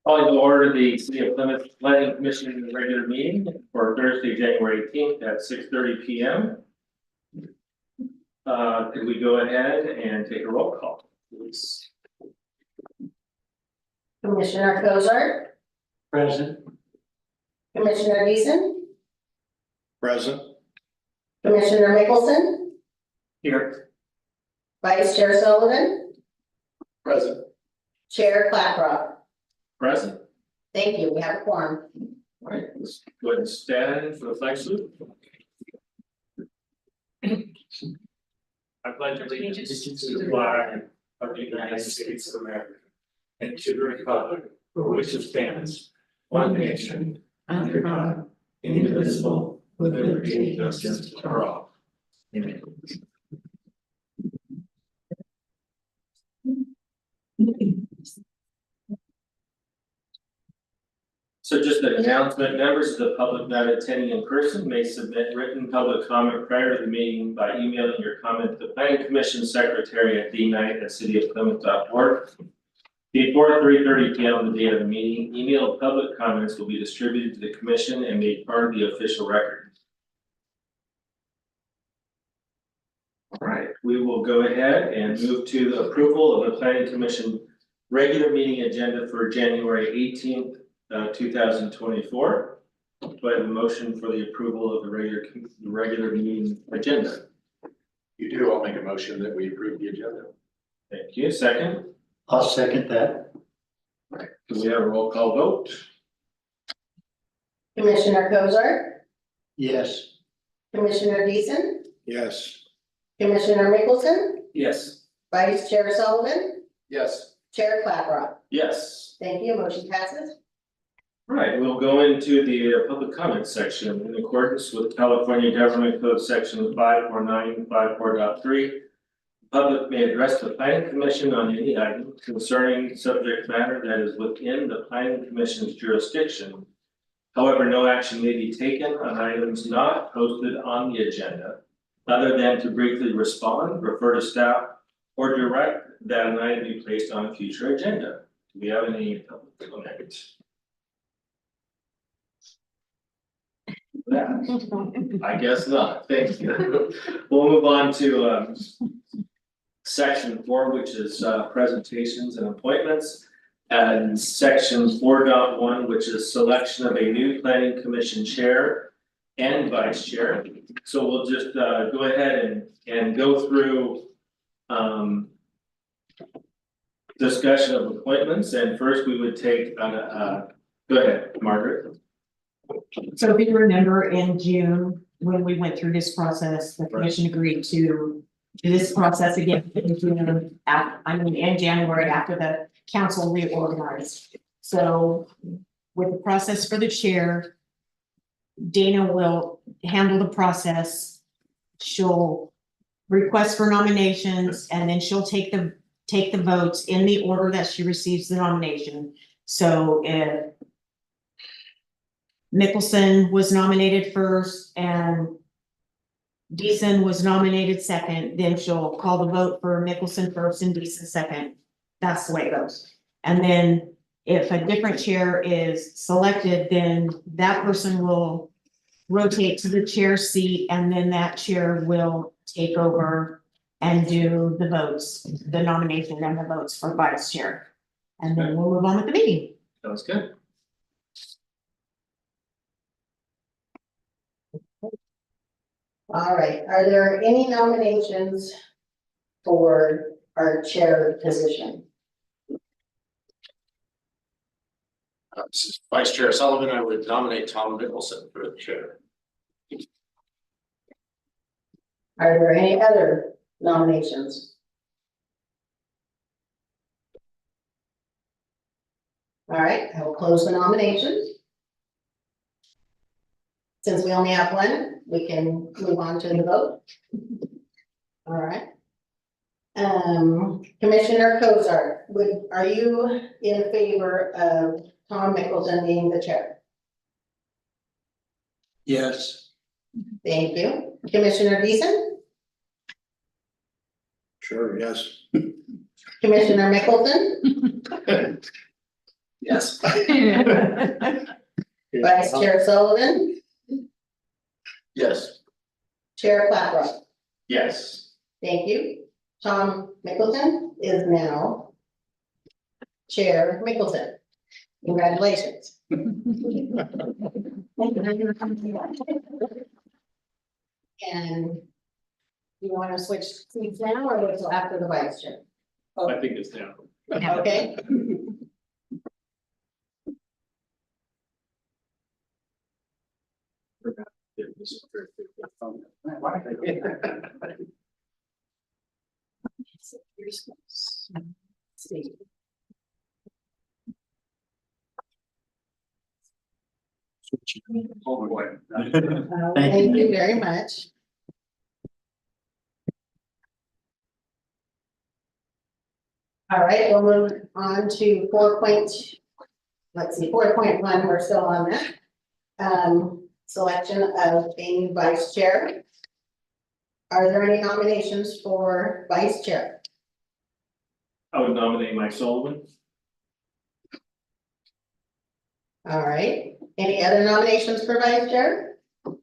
Calling to order the City of Plymouth Planning Commission regular meeting for Thursday, January 18th at 6:30 p.m. Could we go ahead and take a roll call, please? Commissioner Kozart, Present. Commissioner Deason, Present. Commissioner Mickelson, Here. Vice Chair Sullivan, Present. Chair Claprock. Present. Thank you, we have a quorum. All right, let's go ahead and stand for the flag salute. I pledge allegiance to the flag of the United States of America and to the republic for which it stands, one nation, under God, indivisible, with liberty and justice for all. Amen. So just an announcement, members of the public not attending in person may submit written public comment prior to the meeting by emailing your comment to the Planning Commission Secretary at dknight@cityofplymouth.org. Before 3:30 p.m. on the day of the meeting, emailed public comments will be distributed to the commission and made part of the official record. All right, we will go ahead and move to the approval of the Planning Commission regular meeting agenda for January 18th. 2024. Do I have a motion for the approval of the regular meeting agenda? You do, I'll make a motion that we approve the agenda. Thank you. Second, I'll second that. do we have a roll call vote? Commissioner Kozart, Yes. Commissioner Deason, Yes. Commissioner Mickelson, Yes. Vice Chair Sullivan, Yes. Chair Claprock. Yes. Thank you, motion passes. All right, we'll go into the public comment section in accordance with California Government Code Section 54954.3. Public may address the Planning Commission on any item concerning subject matter that is within the Planning Commission's jurisdiction. However, no action may be taken on items not posted on the agenda, other than to briefly respond, refer to staff, or direct that an item be placed on a future agenda. Do we have any public comment? I guess not, thank you. We'll move on to section 4, which is presentations and appointments. And section 4.1, which is selection of a new planning commission chair and vice chair. So we'll just go ahead and go through discussion of appointments, and first we would take go ahead, Margaret. So if you remember in June, when we went through this process, the commission agreed to do this process again in June, in January after the council reorganized. So with the process for the chair, Dana will handle the process. She'll request for nominations and then she'll take the votes in the order that she receives the nomination. So if Mickelson was nominated first and Deason was nominated second, then she'll call the vote for Mickelson first and Deason second. That's the way it goes. And then if a different chair is selected, then that person will rotate to the chair seat and then that chair will take over and do the votes, the nomination and the votes for vice chair. And then we'll move on with the meeting. Sounds good. All right, are there any nominations for our chair position? This is Vice Chair Sullivan. I would nominate Tom Mickelson for the chair. Are there any other nominations? All right, I will close the nominations. Since we only have one, we can move on to the vote. All right. Commissioner Kozart, are you in favor of Tom Mickelson being the chair? Yes. Thank you. Commissioner Deason? Sure, yes. Commissioner Mickelson? Yes. Vice Chair Sullivan, Yes. Chair Clapper. Yes. Thank you. Tom Mickleton is now Chair Mickleton. Congratulations. And you want to switch seats now or wait till after the vice chair? I think it's down. Okay. Oh, boy. Thank you very much. All right, we'll move on to 4.1, we're still on that. Selection of a new vice chair. Are there any nominations for vice chair? I would nominate Mike Sullivan. All right, any other nominations for vice chair? All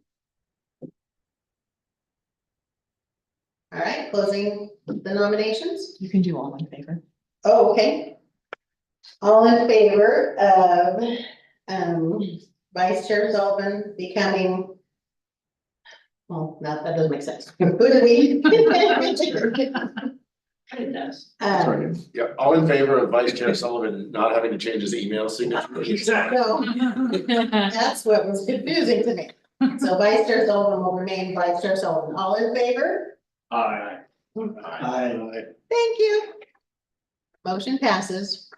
right, closing the nominations. You can do all in favor. Oh, okay. All in favor of, Vice Chair Sullivan becoming. Well, no, that doesn't make sense. Who do we? It does. Yeah, all in favor of Vice Chair Sullivan not having to change his email signature? Exactly. No, that's what was confusing to me. So Vice Chair Sullivan will remain Vice Chair Sullivan. All in favor? Aye. Aye. Thank you. Motion passes.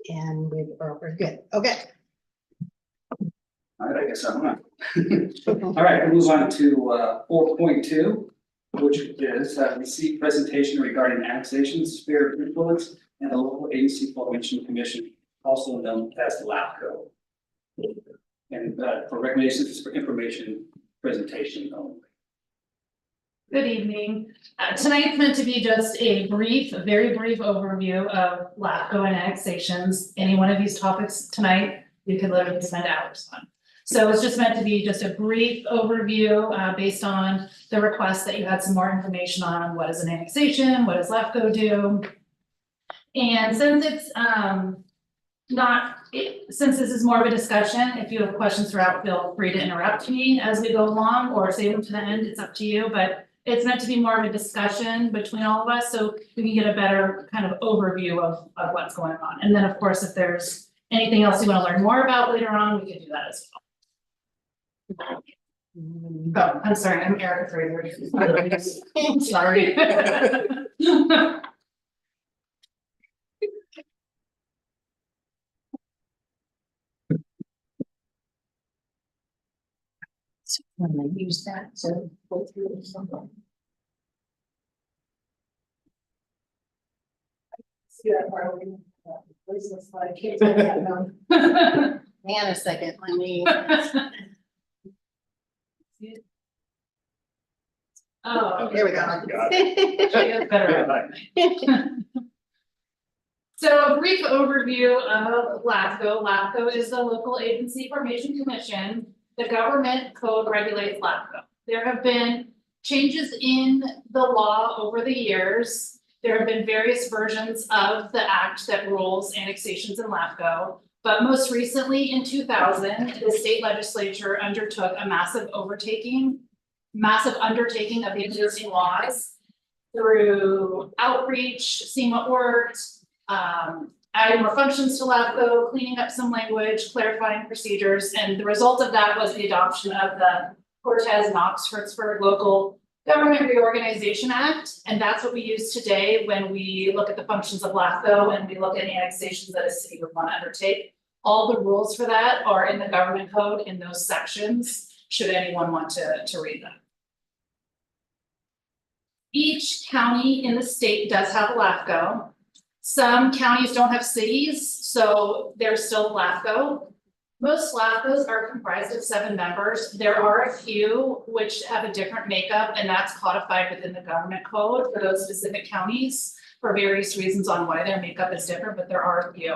And we're good. Okay. All right, I guess I'm on. All right, we'll move on to 4.2, which is receive presentation regarding annexation, sphere of influence, and the local agency formation commission, also known as the LAPCO. And for recommendations for information presentation only. Good evening. Tonight's meant to be just a very brief overview of LAPCO and annexations. Any one of these topics tonight, you could literally spend hours on. So it's just meant to be just a brief overview based on the request that you had some more information on what is an annexation, what does LAPCO do? And since it's since this is more of a discussion, if you have questions throughout, feel free to interrupt me as we go along or save them to the end, it's up to you, but it's meant to be more of a discussion between all of us, so we can get a better kind of overview of what's going on. And then, of course, if there's anything else you want to learn more about later on, we can do that as well. Oh, I'm sorry, I'm Erica Fraser. Sorry. When I use that, so go through something. See that part of it? Business like kids like that, no. Hang on a second, let me. Oh. Here we go. Better. So a brief overview of LAPCO. LAPCO is the local agency formation commission. The government code regulates LAPCO. There have been changes in the law over the years. There have been various versions of the act that rules annexations in LAPCO. But most recently in 2000, the state legislature undertook a massive undertaking of the existing laws through outreach, seeing what worked, adding more functions to LAPCO, cleaning up some language, clarifying procedures, and the result of that was the adoption of the Cortez and Oxfordshire Local Government Reorganization Act, and that's what we use today when we look at the functions of LAPCO and we look at annexations that a city would want to undertake. All the rules for that are in the government code in those sections, should anyone want to read them. Each county in the state does have a LAPCO. Some counties don't have cities, so there's still LAPCO. Most LAPCOs are comprised of 7 members. There are a few which have a different makeup, and that's codified within the government code for those specific counties for various reasons on why their makeup is different, but there are a few.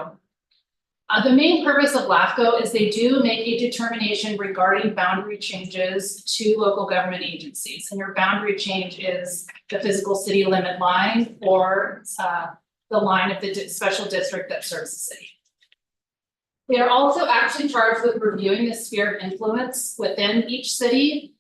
The main purpose of LAFCO is they do make a determination regarding boundary changes to local government agencies. And your boundary change is the physical city limit line or the line of the special district that serves the city. They are also actually charged with reviewing the sphere of influence within each city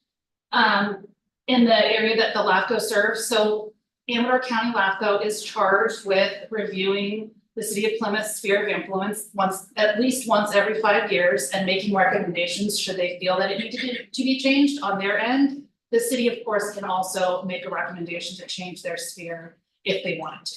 in the area that the LAFCO serves. So Amador County LAFCO is charged with reviewing the city of Plymouth's sphere of influence at least once every 5 years and making recommendations should they feel that it needed to be changed on their end. The city, of course, can also make a recommendation to change their sphere if they wanted to.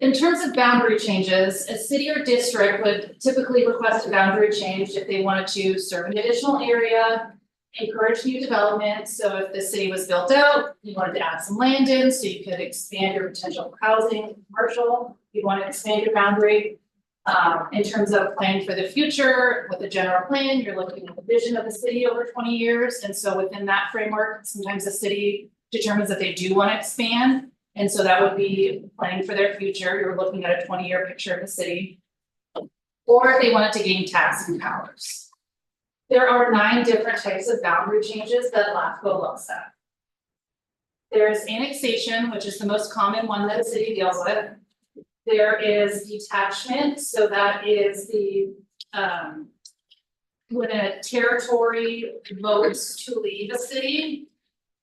In terms of boundary changes, a city or district would typically request a boundary change if they wanted to serve an additional area, encourage new development. So if the city was built out, you wanted to add some land in so you could expand your potential housing, commercial, you want to expand your boundary. In terms of planning for the future, with the general plan, you're looking at the vision of the city over 20 years. And so within that framework, sometimes the city determines that they do want to expand. And so that would be planning for their future. You're looking at a 20-year picture of the city. Or if they wanted to gain taxing powers. There are 9 different types of boundary changes that LAFCO looks at. There's annexation, which is the most common one that a city deals with. There is detachment, so that is the when a territory votes to leave a city.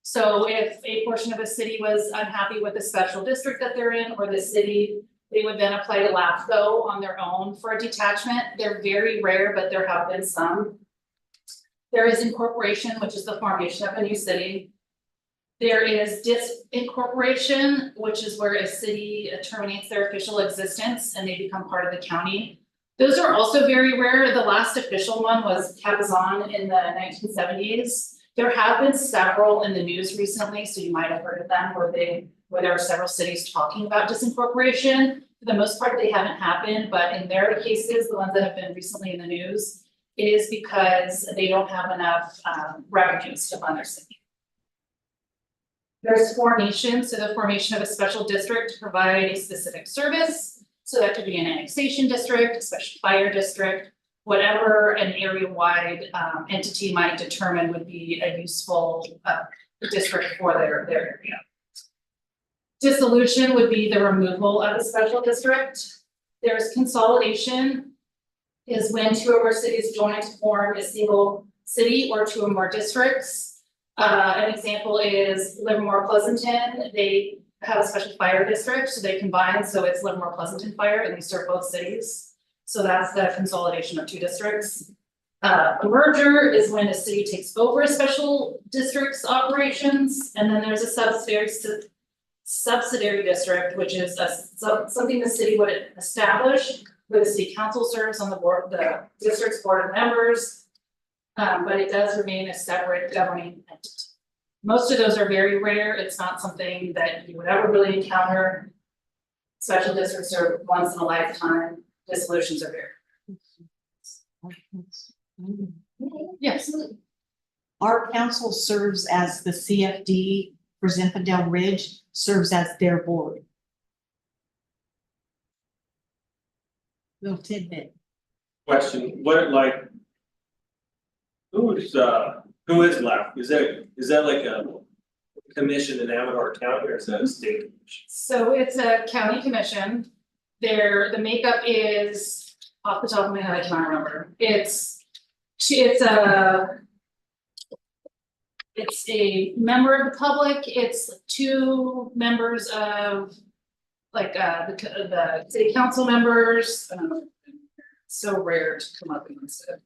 So if a portion of a city was unhappy with the special district that they're in, or the city, they would then apply to LAFCO on their own for a detachment. They're very rare, but there have been some. There is incorporation, which is the formation of a new city. There is disincorporation, which is where a city terminates their official existence and they become part of the county. Those are also very rare. The last official one was Cabazon in the 1970s. There have been several in the news recently, so you might have heard of them, where there are several cities talking about disincorporation. For the most part, they haven't happened, but in their cases, the ones that have been recently in the news, it is because they don't have enough revenues to fund their city. There's formation, so the formation of a special district to provide a specific service. So that could be an annexation district, a special fire district, whatever an area-wide entity might determine would be a useful district for their area. Dissolution would be the removal of a special district. There's consolidation, is when 2 or more cities join to form a single city or 2 or more districts. An example is Livermore Pleasanton. They have a special fire district, so they combine, so it's Livermore Pleasanton Fire, and they serve both cities. So that's the consolidation of 2 districts. A merger is when a city takes over a special district's operations, and then there's a subsidiary district, which is something the city would establish, where the city council serves on the board, the district's board of members. But it does remain a separate governing entity. Most of those are very rare. It's not something that you would ever really encounter. Special districts are once in a lifetime. Dissolutions are rare. Yes. Our council serves as the CFD for Zinfandel Ridge, serves as their board. Little tidbit. Question, who is LAFCO? Is that like a commission in Amador County, or is that a state commission? So it's a county commission. The makeup is, off the top of my head, I cannot remember. It's a member of the public. It's 2 members of like the city council members. So rare to come up against it.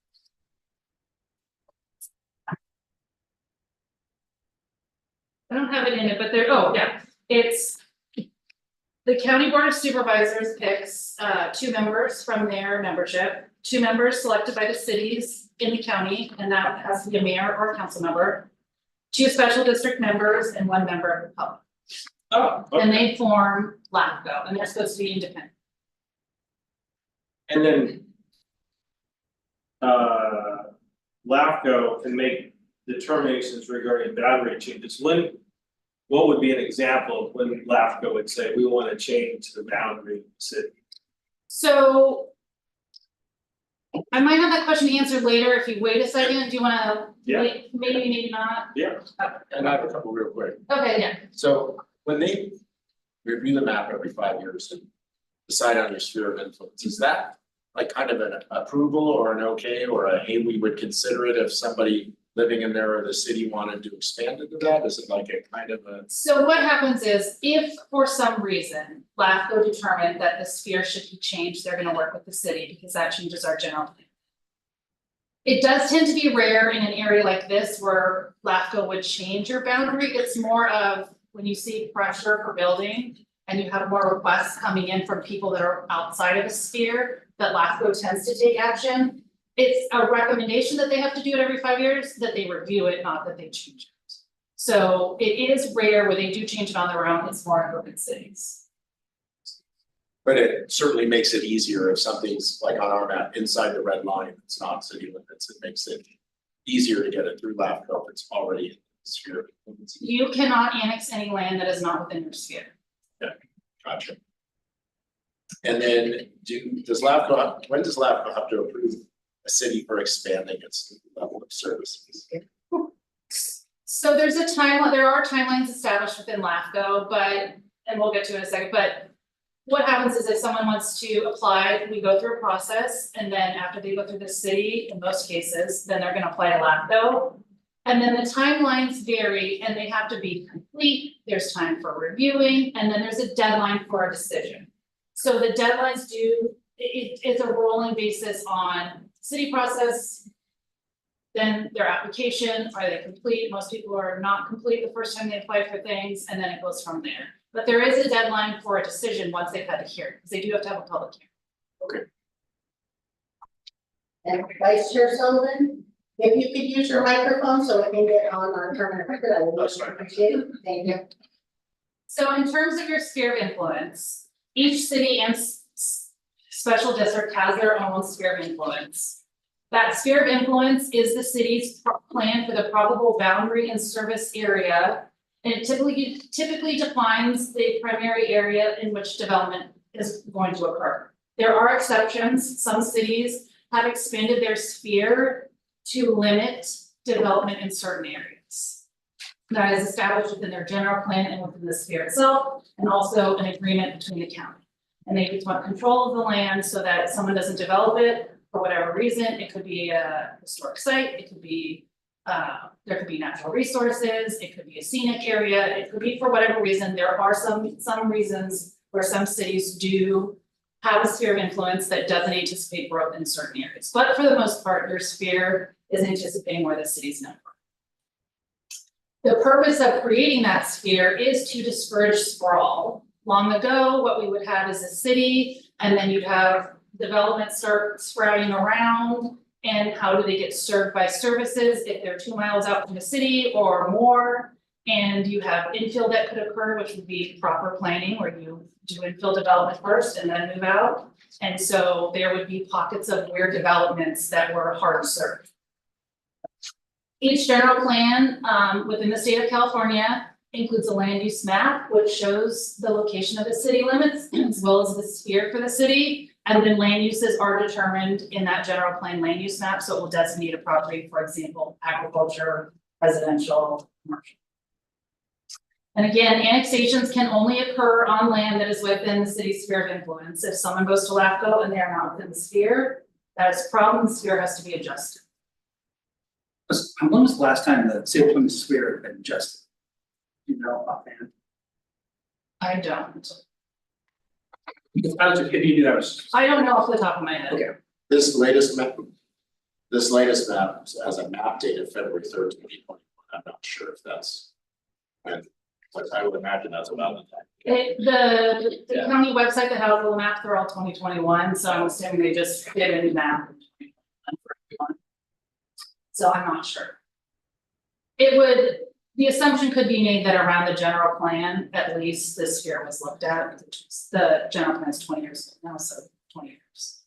I don't have it in it, but it's the county board of supervisors picks 2 members from their membership, 2 members selected by the cities in the county, and that has to be a mayor or a council member, 2 special district members, and 1 member of the public. Oh, okay. And they form LAFCO, and they're supposed to be independent. And then LAFCO can make determinations regarding boundary changes. what would be an example of when LAFCO would say, we wanna change the boundary of the city? So. I might have that question answered later, if you wait a second, do you wanna, Yeah. wait, maybe not? Yeah. And I have a couple real quick. Okay, yeah, So when they review the map every 5 years and decide on your sphere of influence, is that like kind of an approval or an okay or a, hey, we would consider it if somebody living in there or the city wanted to expand into that? Is it like a kind of a, so what happens is, if for some reason LAFCO determined that the sphere should be changed, they're gonna work with the city, because that changes our general plan. It does tend to be rare in an area like this where LAFCO would change your boundary, it's more of when you see pressure for building. And you have more requests coming in from people that are outside of a sphere, that LAFCO tends to take action. It's a recommendation that they have to do it every 5 years, that they review it, not that they change it. So it is rare where they do change it on their own, it's more in urban cities. but it certainly makes it easier if something's like on our map inside the red line, it's not city limits, it makes it easier to get it through LAFCO if it's already in the sphere of influence. You cannot annex any land that is not within your sphere. Gotcha. And then does LAFCO, when does LAFCO have to approve a city for expanding its level of services? So there's a timeline, there are timelines established within LAFCO, but, and we'll get to it in a second, but. What happens is if someone wants to apply, we go through a process, and then after they go through the city, in most cases, then they're gonna apply to LAFCO. And then the timelines vary and they have to be complete, there's time for reviewing, and then there's a deadline for a decision. So the deadlines it's a rolling basis on city process. Then their application, are they complete? Most people are not complete the first time they apply for things, and then it goes from there. But there is a deadline for a decision once they've had a hearing, because they do have to have a public hearing. And Vice Chair Sullivan, if you could use your microphone so it can get on our permanent record, I would That's really fine. appreciate it, thank you. So in terms of your sphere of influence, each city and special district has their own sphere of influence. That sphere of influence is the city's plan for the probable boundary and service area. And it typically defines the primary area in which development is going to occur. There are exceptions, some cities have expanded their sphere to limit development in certain areas. That is established within their general plan and within the sphere itself, and also an agreement between the county. And they just want control of the land so that someone doesn't develop it for whatever reason. It could be a historic site, it could be there could be natural resources, it could be a scenic area, it could be for whatever reason. There are some reasons where some cities do have a sphere of influence that doesn't anticipate growth in certain areas. But for the most part, your sphere is anticipating where the city's network. The purpose of creating that sphere is to discourage sprawl. Long ago, what we would have is a city, and then you'd have development start sprouting around. And how do they get served by services if they're 2 miles out from the city or more? And you have infill that could occur, which would be proper planning where you do infill development first and then move out. And so there would be pockets of weird developments that were hard served. Each general plan within the state of California includes a land use map, which shows the location of the city limits as well as the sphere for the city. And then land uses are determined in that general plan land use map, so it will designate a property, for example, agriculture, residential, commercial. And again, annexations can only occur on land that is within the city's sphere of influence. If someone goes to LAFCO and they are not within the sphere, that is a problem, the sphere has to be adjusted. When was the last time the city of Plymouth sphere had been adjusted? You know, offhand. I don't. I was, if you do that, was. I don't know off the top of my head. Okay. This latest map has a map dated February 3rd, 2021. I'm not sure if that's. But I would imagine that's about the time. The Yeah. county website that has all the maps, they're all 2021, so I'm assuming they just did a new map. for everyone. So I'm not sure. The assumption could be made that around the general plan, at least this sphere was looked at, which is the general plan is 20 years old now, so 20 years.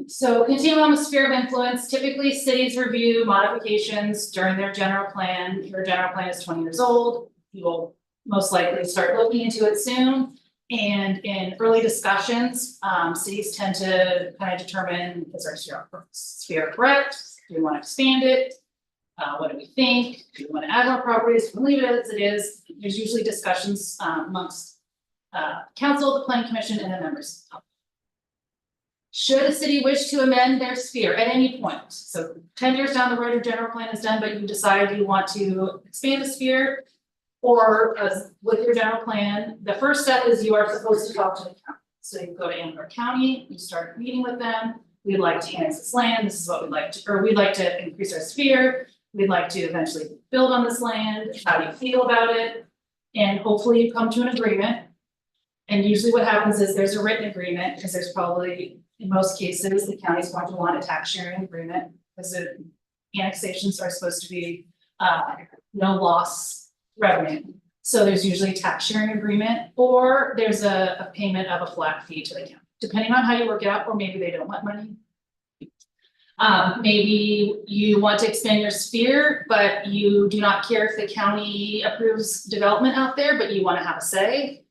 So continuing on the sphere of influence, typically cities review modifications during their general plan. Your general plan is 20 years old. You will most likely start looking into it soon. And in early discussions, cities tend to kind of determine, is our sphere correct? Do we want to expand it? What do we think? Do we want to add more properties? We'll leave it as it is. There's usually discussions amongst council, the planning commission, and the members. Should a city wish to amend their sphere at any point, so 10 years down the road, your general plan is done, but you decide you want to expand a sphere. Or with your general plan, the first step is you are supposed to talk to the county. So you go to Amber County, you start meeting with them. We'd like to annex this land, this is what we'd like to, or we'd like to increase our sphere. We'd like to eventually build on this land, how do you feel about it? And hopefully you come to an agreement. And usually what happens is there's a written agreement, because there's probably, in most cases, the county's going to want a tax sharing agreement. Because the annexations are supposed to be no loss revenue. So there's usually a tax sharing agreement, or there's a payment of a flat fee to the county, depending on how you work it out, or maybe they don't want money. Maybe you want to expand your sphere, but you do not care if the county approves development out there, but you want to have a say.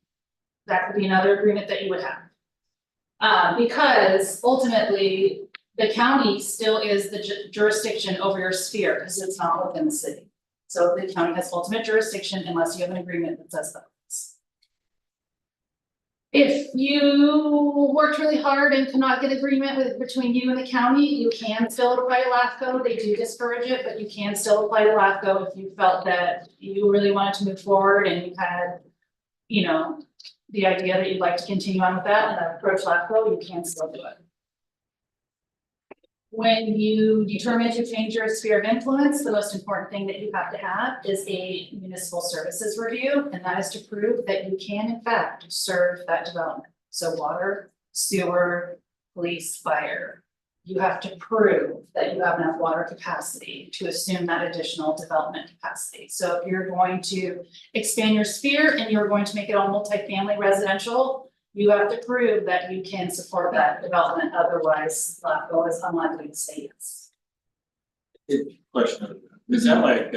That could be another agreement that you would have. Because ultimately, the county still is the jurisdiction over your sphere, because it's not within the city. So the county has ultimate jurisdiction unless you have an agreement that says that. If you worked really hard and could not get agreement between you and the county, you can still apply to LAFCO. They do discourage it, but you can still apply to LAFCO if you felt that you really wanted to move forward and you had, you know, the idea that you'd like to continue on with that and approach LAFCO, you can still do it. When you determine to change your sphere of influence, the most important thing that you have to have is a municipal services review, and that is to prove that you can in fact serve that development. So water, sewer, police, fire. You have to prove that you have enough water capacity to assume that additional development capacity. So if you're going to expand your sphere and you're going to make it all multifamily residential, you have to prove that you can support that development, otherwise LAFCO is unlikely to say yes. Question, is that like,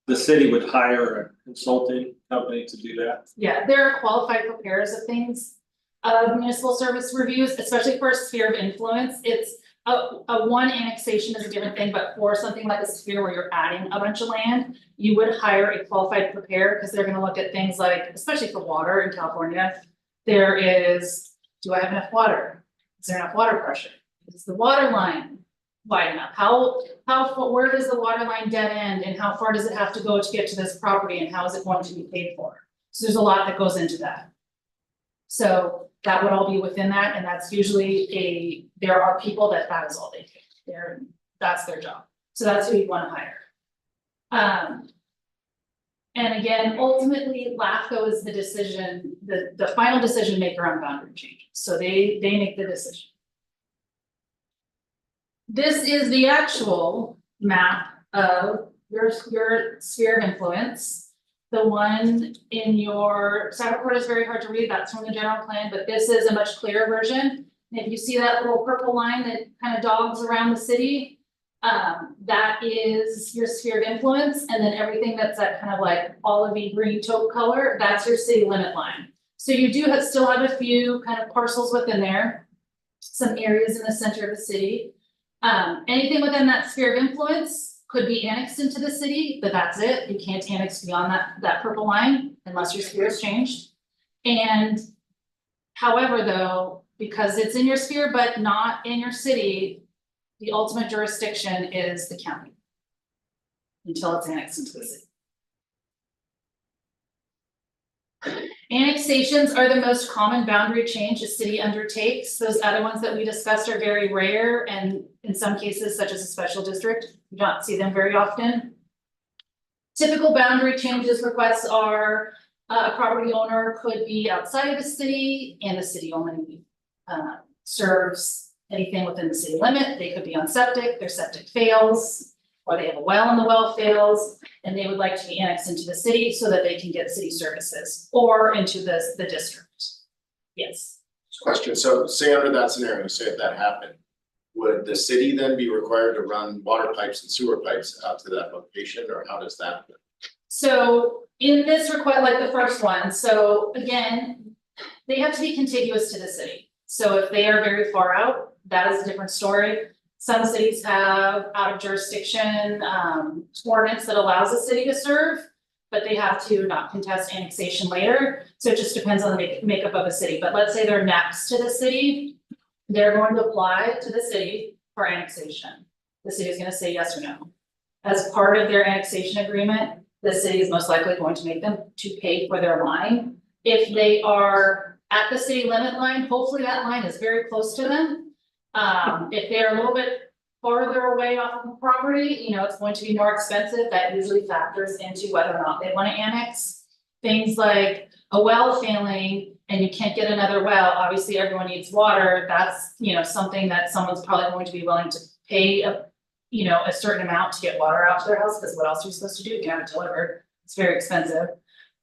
the city would hire a consulting company to do that? Yeah, there are qualified preparers of things, municipal service reviews, especially for a sphere of influence. It's a one annexation is a different thing, but for something like a sphere where you're adding a bunch of land, you would hire a qualified preparer, because they're gonna look at things like, especially for water in California, there is, do I have enough water? Is there enough water pressure? Is the water line wide enough? Where does the water line dead end, and how far does it have to go to get to this property, and how is it going to be paid for? So there's a lot that goes into that. So that would all be within that, and that's usually there are people that is all they do. That's their job. So that's who you want to hire. And again, ultimately, LAFCO is the decision, the final decision maker on boundary changes. So they make the decision. This is the actual map of your sphere of influence. The one in your staff report is very hard to read, that's from the general plan, but this is a much clearer version. And if you see that little purple line that kind of dogs around the city, that is your sphere of influence, and then everything that's that kind of like olivey green taupe color, that's your city limit line. So you do still have a few kind of parcels within there, some areas in the center of the city. Anything within that sphere of influence could be annexed into the city, but that's it. You can't annex beyond that purple line unless your sphere is changed. And however, though, because it's in your sphere but not in your city, the ultimate jurisdiction is the county until it's annexed into the city. Annexations are the most common boundary change a city undertakes. Those other ones that we discussed are very rare, and in some cases, such as a special district, you don't see them very often. Typical boundary changes requests are a property owner could be outside of the city, and the city only serves anything within the city limit. They could be on septic, their septic fails, or they have a well and the well fails, and they would like to be annexed into the city so that they can get city services or into the district. Yes. Question, so say under that scenario, say if that happened, would the city then be required to run water pipes and sewer pipes out to that location, or how does that? So in this request, like the first one, so again, they have to be contiguous to the city. So if they are very far out, that is a different story. Some cities have out of jurisdiction ordinance that allows the city to serve, but they have to not contest annexation later. So it just depends on the makeup of a city, but let's say they're next to the city, they're going to apply to the city for annexation. The city is gonna say yes or no. As part of their annexation agreement, the city is most likely going to make them to pay for their line. If they are at the city limit line, hopefully that line is very close to them. If they're a little bit farther away off of the property, you know, it's going to be more expensive. That usually factors into whether or not they wanna annex. Things like a well failing and you can't get another well, obviously everyone needs water, that's, you know, something that someone's probably going to be willing to pay a, you know, a certain amount to get water out to their house, because what else are you supposed to do? You can have it delivered, it's very expensive.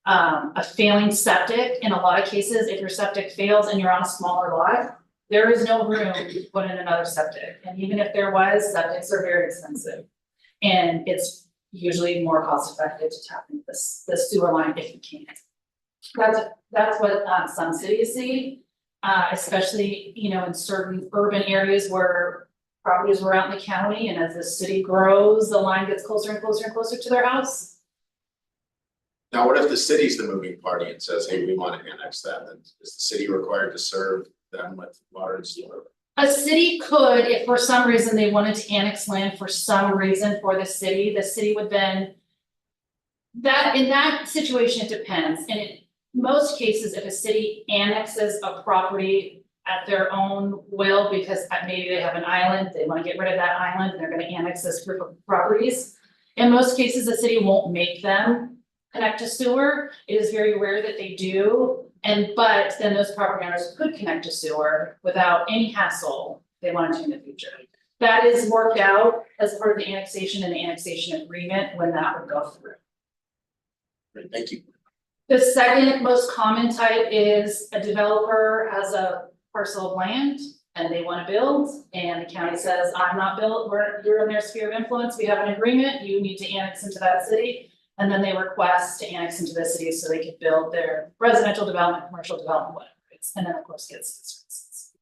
A failing septic, in a lot of cases, if your septic fails and you're on a smaller lot, there is no room to put in another septic, and even if there was, septics are very expensive. And it's usually more cost effective to tap into the sewer line if you can. That's what some cities see, especially, you know, in certain urban areas where properties were out in the county, and as the city grows, the line gets closer and closer and closer to their house. Now, what if the city's the moving party and says, hey, we wanna annex that, then is the city required to serve them with water and sewer? A city could, if for some reason they wanted to annex land for some reason for the city would then. That, in that situation, it depends, and in most cases, if a city annexes a property at their own will, because maybe they have an island, they wanna get rid of that island, and they're gonna annex this group of properties. In most cases, the city won't make them connect to sewer, it is very rare that they do. But then those property owners could connect to sewer without any hassle if they wanted to in the future. That is worked out as part of the annexation and the annexation agreement when that would go through. Great, thank you. The second most common type is a developer has a parcel of land and they wanna build, and the county says, I'm not built, you're in their sphere of influence, we have an agreement, you need to annex into that city. And then they request to annex into the city so they could build their residential development, commercial development, whatever it is, and then of course get services.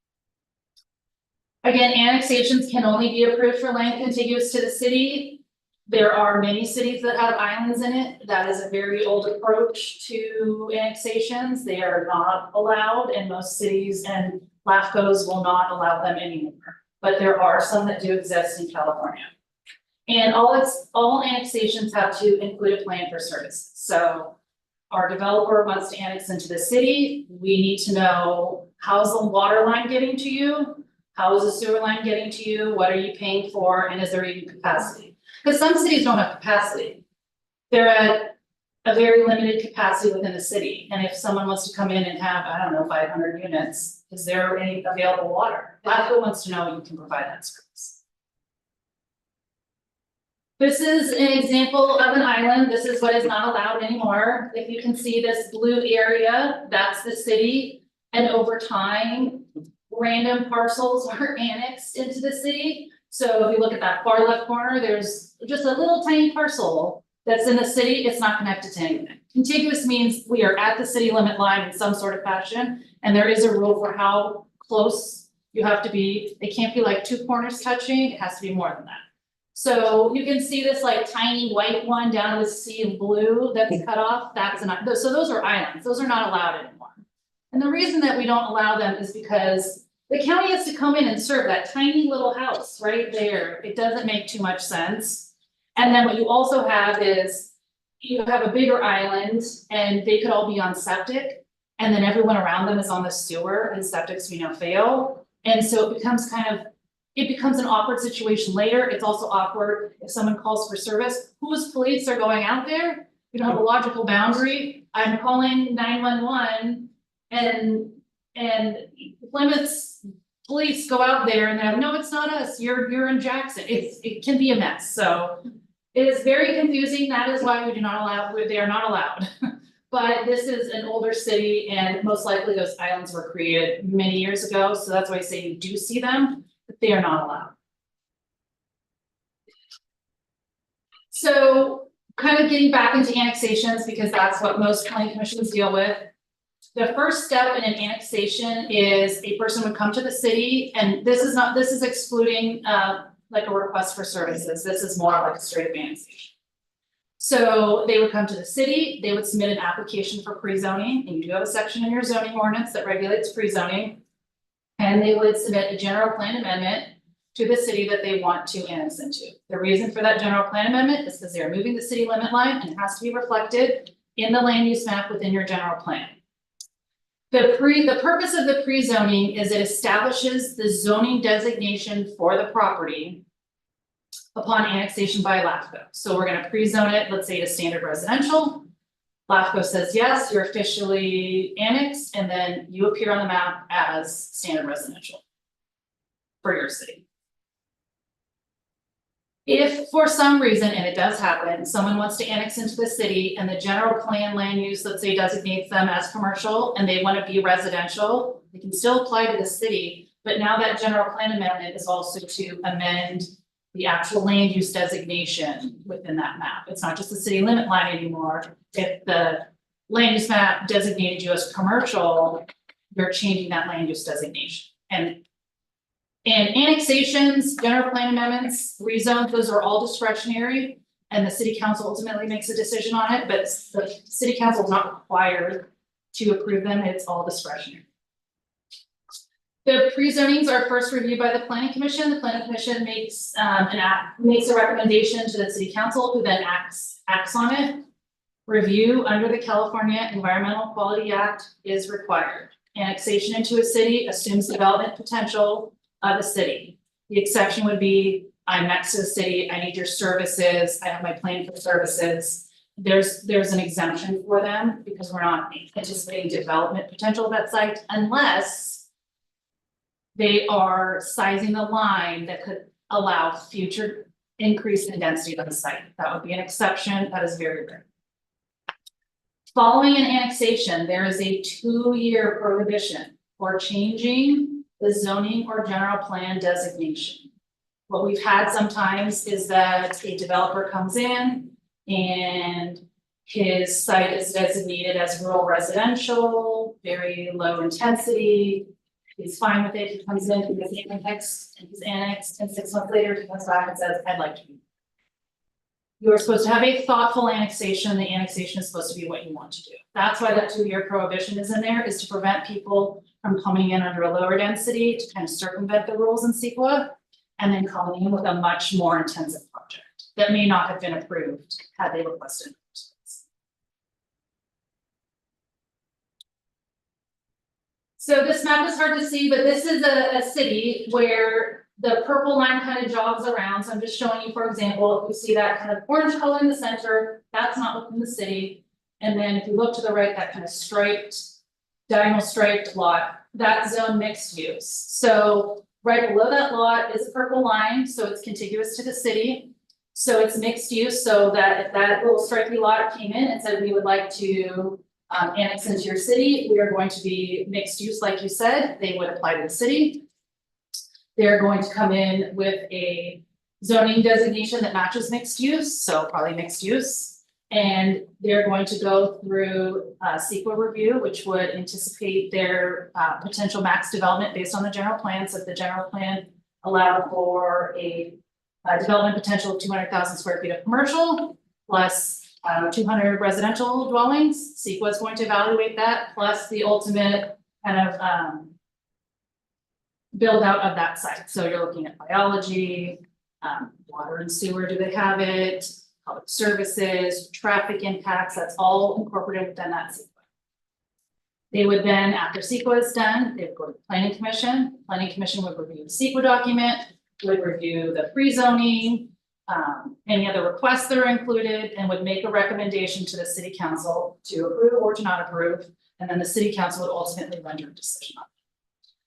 Again, annexations can only be approved for land contiguous to the city. There are many cities that have islands in it, that is a very old approach to annexations, they are not allowed, and most cities and LAFCOs will not allow them anymore. But there are some that do exist in California. And all annexations have to include a plan for services, so our developer wants to annex into the city, we need to know, how's the water line getting to you? How is the sewer line getting to you, what are you paying for, and is there even capacity? Because some cities don't have capacity. They're at a very limited capacity within the city, and if someone wants to come in and have, I don't know, 500 units, is there any available water? LAFCO wants to know you can provide that service. This is an example of an island, this is what is not allowed anymore. If you can see this blue area, that's the city. And over time, random parcels are annexed into the city. So if you look at that far left corner, there's just a little tiny parcel that's in the city, it's not connected to anything. Contiguous means we are at the city limit line in some sort of fashion, and there is a rule for how close you have to be. It can't be like two corners touching, it has to be more than that. So you can see this like tiny white one down to the sea in blue that's cut off, that's so those are islands, those are not allowed anymore. And the reason that we don't allow them is because the county has to come in and serve that tiny little house right there, it doesn't make too much sense. And then what you also have is, you have a bigger island and they could all be on septic. And then everyone around them is on the sewer and septics, we know, fail. And so it becomes an awkward situation later, it's also awkward if someone calls for service, whose police are going out there? You don't have a logical boundary, I'm calling 911 and Plymouth's police go out there and they're, no, it's not us, you're in Jackson, it can be a mess, so. It is very confusing, that is why we do not allow, they are not allowed. But this is an older city and most likely those islands were created many years ago, so that's why I say you do see them, but they are not allowed. So kind of getting back into annexations, because that's what most planning commissions deal with. The first step in an annexation is a person would come to the city, and this is excluding like a request for services, this is more like a straight up annexation. So they would come to the city, they would submit an application for pre-zoning, and you do have a section in your zoning ordinance that regulates pre-zoning. And they would submit a general plan amendment to the city that they want to annex into. The reason for that general plan amendment is because they're moving the city limit line and it has to be reflected in the land use map within your general plan. The purpose of the pre-zoning is it establishes the zoning designation for the property upon annexation by LAFCO. So we're gonna pre-zone it, let's say to standard residential. LAFCO says, yes, you're officially annexed, and then you appear on the map as standard residential for your city. If for some reason, and it does happen, someone wants to annex into the city and the general plan land use, let's say, designates them as commercial and they want to be residential, they can still apply to the city, but now that general plan amendment is also to amend the actual land use designation within that map. It's not just the city limit line anymore. If the land use map designated you as commercial, you're changing that land use designation. And annexations, general plan amendments, rezones, those are all discretionary. And the city council ultimately makes a decision on it, but the city council is not required to approve them, it's all discretionary. The pre-zonings are first reviewed by the planning commission. The planning commission makes a recommendation to the city council, who then acts on it. Review under the California Environmental Quality Act is required. Annexation into a city assumes development potential of the city. The exception would be, I'm next to the city, I need your services, I have my plan for services. There's an exemption for them because we're not anticipating development potential of that site unless they are sizing the line that could allow future increase in density of the site. That would be an exception, that is very rare. Following an annexation, there is a 2-year prohibition for changing the zoning or general plan designation. What we've had sometimes is that a developer comes in and his site is designated as rural residential, very low intensity. He's fine with it, he comes in, he gets annexed, and 6 months later, he comes back and says, I'd like to be. You are supposed to have a thoughtful annexation, the annexation is supposed to be what you want to do. That's why that 2-year prohibition is in there, is to prevent people from coming in under a lower density to kind of circumvent the rules in CEQA, and then coming in with a much more intensive project that may not have been approved had they requested it. So this map is hard to see, but this is a city where the purple line kind of jogs around. So I'm just showing you, for example, if you see that kind of orange color in the center, that's not within the city. And then if you look to the right, that kind of striped, diagonal striped lot, that's zone mixed use. So right below that lot is a purple line, so it's contiguous to the city. So it's mixed use, so that if that little stripy lot came in and said, we would like to annex into your city, we are going to be mixed use, like you said, they would apply to the city. They're going to come in with a zoning designation that matches mixed use, so probably mixed use. And they're going to go through CEQA review, which would anticipate their potential max development based on the general plan. So if the general plan allowed for a development potential of 200,000 square feet of commercial plus 200 residential dwellings, CEQA is going to evaluate that, plus the ultimate kind of build out of that site. So you're looking at biology, water and sewer, do they have it? Public services, traffic impacts, that's all incorporated within that CEQA. They would then, after CEQA is done, they would go to the planning commission. Planning commission would review the CEQA document, would review the pre-zoning, any other requests that are included, and would make a recommendation to the city council to approve or to not approve. And then the city council would ultimately render a decision on it.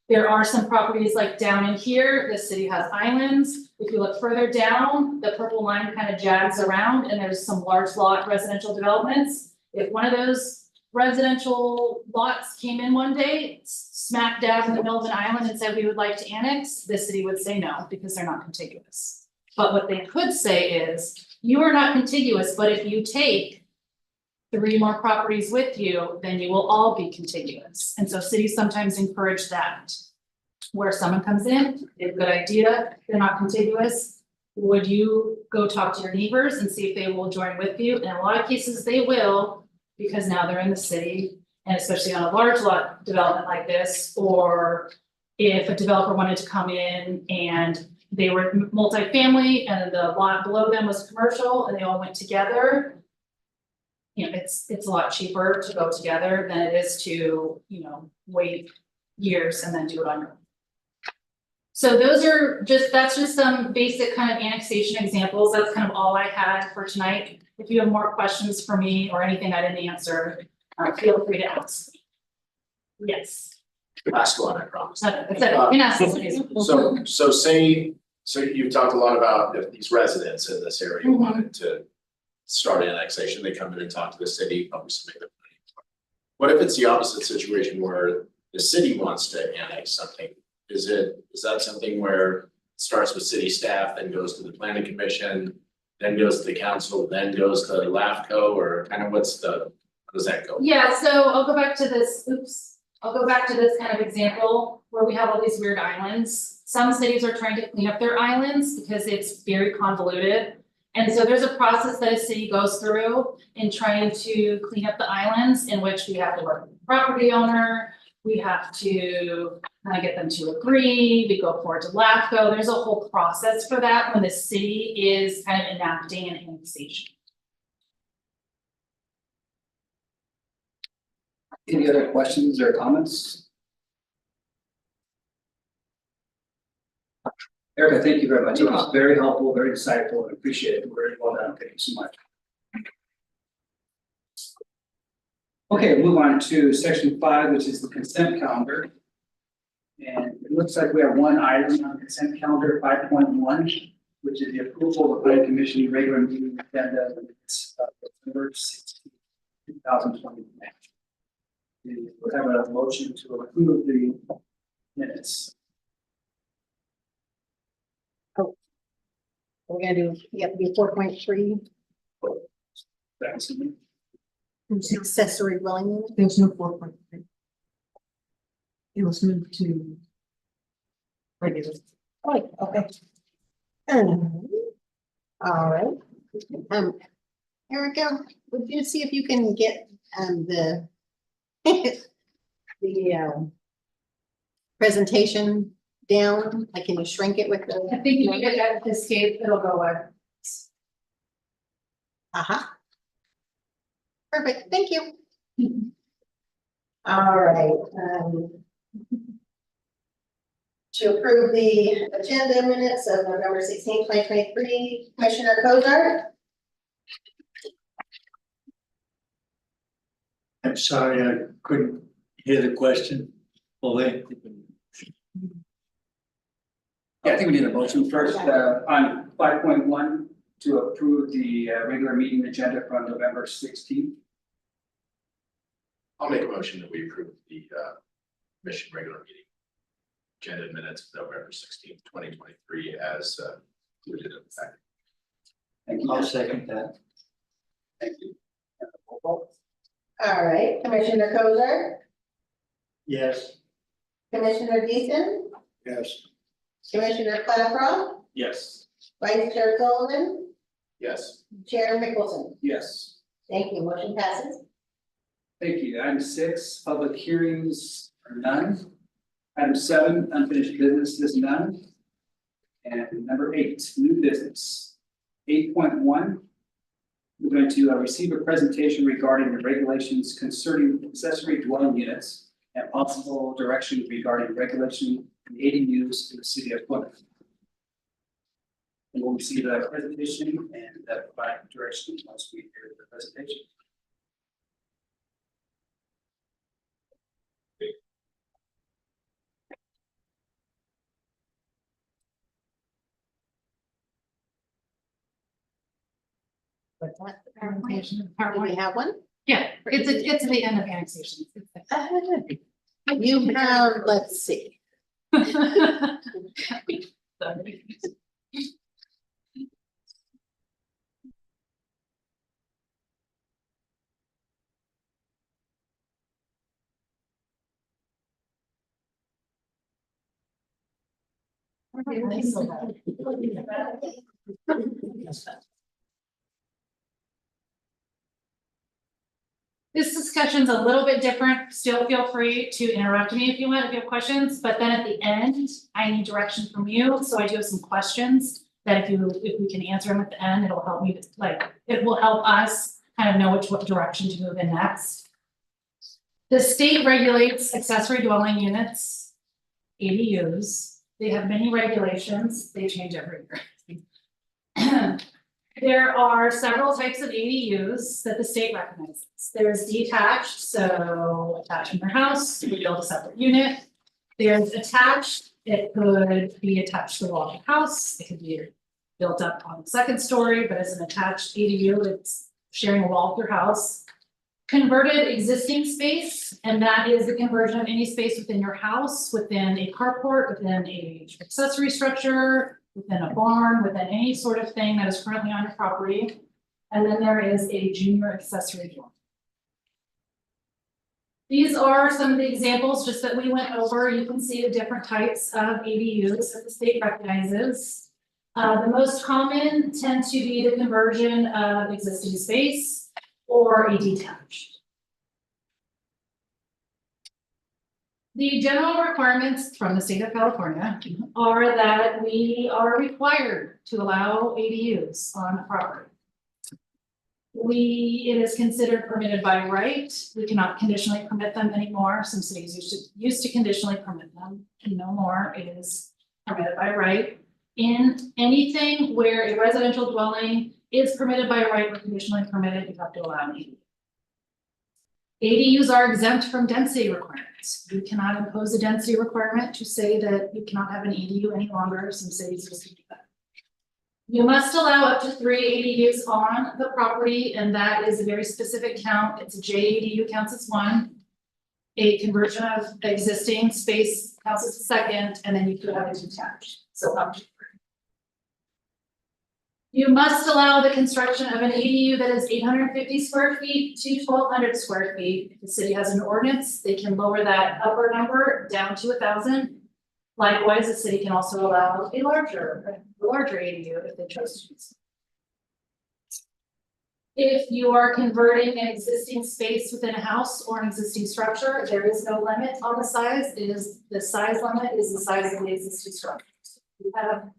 There are some properties like down in here, the city has islands. If you look further down, the purple line kind of jags around and there's some large lot residential developments. If one of those residential lots came in one day, smack dab in the middle of an island and said, we would like to annex, the city would say no, because they're not contiguous. But what they could say is, you are not contiguous, but if you take 3 more properties with you, then you will all be contiguous. And so cities sometimes encourage that. Where someone comes in, they have a good idea, they're not contiguous. Would you go talk to your neighbors and see if they will join with you? In a lot of cases, they will, because now they're in the city. And especially on a large lot development like this, or if a developer wanted to come in and they were multifamily and the lot below them was commercial and they all went together. You know, it's a lot cheaper to go together than it is to, you know, wait years and then do it on your own. So that's just some basic kind of annexation examples. That's kind of all I had for tonight. If you have more questions for me or anything I didn't answer, feel free to ask. Yes, Last one, I promise. that's it. You can ask this. So you've talked a lot about if these residents in this area Mhm. wanted to start annexation, they come in and talk to the city, probably submit their planning. What if it's the opposite situation where the city wants to annex something? Is that something where it starts with city staff, then goes to the planning commission, then goes to the council, then goes to LAFCO, or kind of how does that go? Yeah, so I'll go back to this, I'll go back to this kind of example where we have all these weird islands. Some cities are trying to clean up their islands because it's very convoluted. And so there's a process that a city goes through in trying to clean up the islands, in which we have to work with the property owner. We have to kind of get them to agree, we go forward to LAFCO, there's a whole process for that when the city is kind of enacting an annexation. Any other questions or comments? Erica, thank you very much. It was very helpful, very insightful. I appreciate it. Very well done. Thank you so much. Okay, move on to section 5, which is the consent calendar. And it looks like we have one item on the consent calendar, 5.1, which is the approval of the planning commission regular meeting agenda minutes of November 16, 2020. We have a motion to approve the minutes. We're gonna do, be 4.3, That's me. accessory dwelling unit. There's no 4.3. It was moved to regular. Oh, okay. All right. Erica, would you see if you can get, the the presentation down? Like, can you shrink it with I the? think if you get that escape, it'll go away. Perfect, thank you. All right, to approve the agenda minutes of November 16, 2023, Commissioner Kozar, I'm sorry, I couldn't hear the question fully. Yeah, I think we need a motion first, on 5.1 to approve the regular meeting agenda from November 16th. I'll make a motion that we approve the commission regular meeting agenda minutes of November 16th, 2023 as included in the packet. Thank you. I'll second that. Thank you. And a roll call. all right, Commissioner Kozar, Yes. Commissioner Deason, Yes. Commissioner Clapper, Yes. Vice Chair Sullivan, Yes. Chair Mickelson. Yes. Thank you, motion passes. Thank you. Item 6, public hearings are none. Item 7, unfinished business is none. And number 8, new business. 8.1. We're going to receive a presentation regarding the regulations concerning accessory dwelling units and possible direction regarding regulation and ADUs in the city of Plymouth. And we'll receive a presentation and provide direction once we hear the presentation. With that presentation, do we PowerPoint. have one? Yeah, it's the end of annexation. You have, let's see, Sorry. This discussion's a little bit different, still feel free to interrupt me if you want, if you have questions, but then at the end, I need direction from you, so I do have some questions. That if we can answer them at the end, it'll help me, it will help us kind of know what direction to move in next. The state regulates accessory dwelling units, ADUs, they have many regulations, they change every year. There are several types of ADUs that the state recognizes. There's detached, so attached in your house, you build a separate unit. There's attached, it could be attached to the wall of your house, it could be built up on the second story, but as an attached ADU, it's sharing a wall with your house. Converted existing space, and that is the conversion of any space within your house, within a carport, within a accessory structure, within a barn, within any sort of thing that is currently on your property. And then there is a junior accessory dwelling. These are some of the examples just that we went over. You can see the different types of ADUs that the state recognizes. The most common tend to be the conversion of existing space or a detached. The general requirements from the state of California are that we are required to allow ADUs on the property. It is considered permitted by right. We cannot conditionally permit them anymore. Some cities used to conditionally permit them, and no more. It is permitted by right. In anything where a residential dwelling is permitted by right or conditionally permitted, you have to allow an ADU. ADUs are exempt from density requirements. You cannot impose a density requirement to say that you cannot have an ADU any longer. Some cities used to do that. You must allow up to 3 ADUs on the property, and that is a very specific count. It's a JADU counts as 1. A conversion of existing space counts as a second, and then you could have a detached. So up to 3. You must allow the construction of an ADU that is 850 square feet to 1,200 square feet. If the city has an ordinance, they can lower that upper number down to 1,000. Likewise, the city can also allow a larger ADU if they chose to do so. If you are converting an existing space within a house or an existing structure, there is no limit on the size. The size limit is the size of the existing structure. So if you have a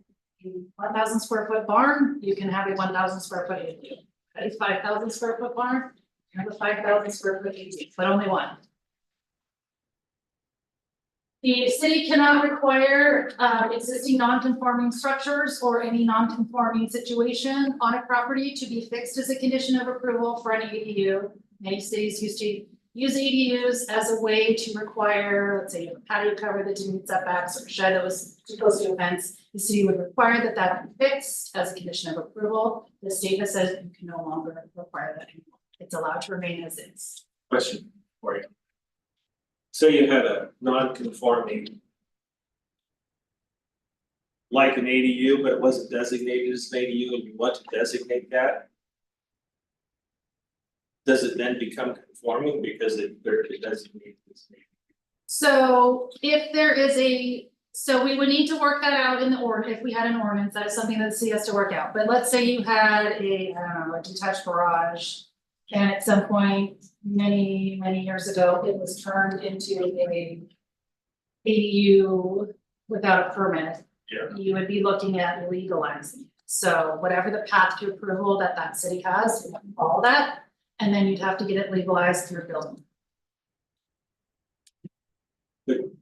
1,000 square foot barn, you can have a 1,000 square foot ADU. A 5,000 square foot barn, you have a 5,000 square foot ADU, but only one. The city cannot require existing non-conforming structures or any non-conforming situation on a property to be fixed as a condition of approval for an ADU. Many cities used to use ADUs as a way to require, let's say, you have a patio cover that didn't meet setbacks or a shed that was supposed to fence. The city would require that that be fixed as a condition of approval. The state has said you can no longer require that anymore. It's allowed to remain as is. Question for you. So you had a non-conforming, like an ADU, but it wasn't designated as an ADU, and you want to designate that? Does it then become conforming because they're designated as an ADU? So if there is so we would need to work that out in the if we had an ordinance, that is something that the city has to work out. But let's say you had a detached garage. And at some point, many years ago, it was turned into a ADU without a permit. Yeah. You would be looking at legalizing. So whatever the path to approval that city has, you have to follow that. And then you'd have to get it legalized through building. Could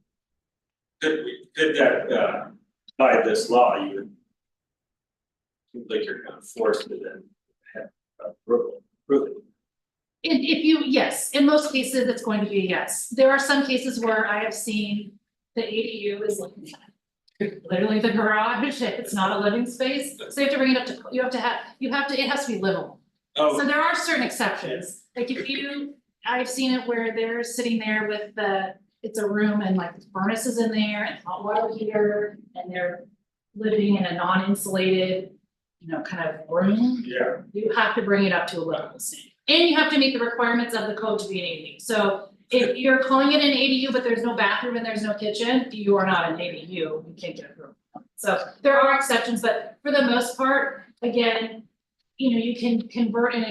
that, by this law, you would. Seems like you're kind of forced to then have approval. Yes, in most cases, it's going to be a yes. There are some cases where I have seen the ADU is looking at literally the garage, it's not a living space, so you have to bring it up to, it has to be livable. Oh, So there are certain exceptions. Like if you, I've seen it where they're sitting there with it's a room and like the furnace is in there and hot water heater, and they're living in a non-insulated, kind of room. Yeah. You have to bring it up to a level standard. And you have to meet the requirements of the code to be an ADU. So if you're calling it an ADU, but there's no bathroom and there's no kitchen, you are not an ADU, you can't get approved. So there are exceptions, but for the most part, again, you can convert an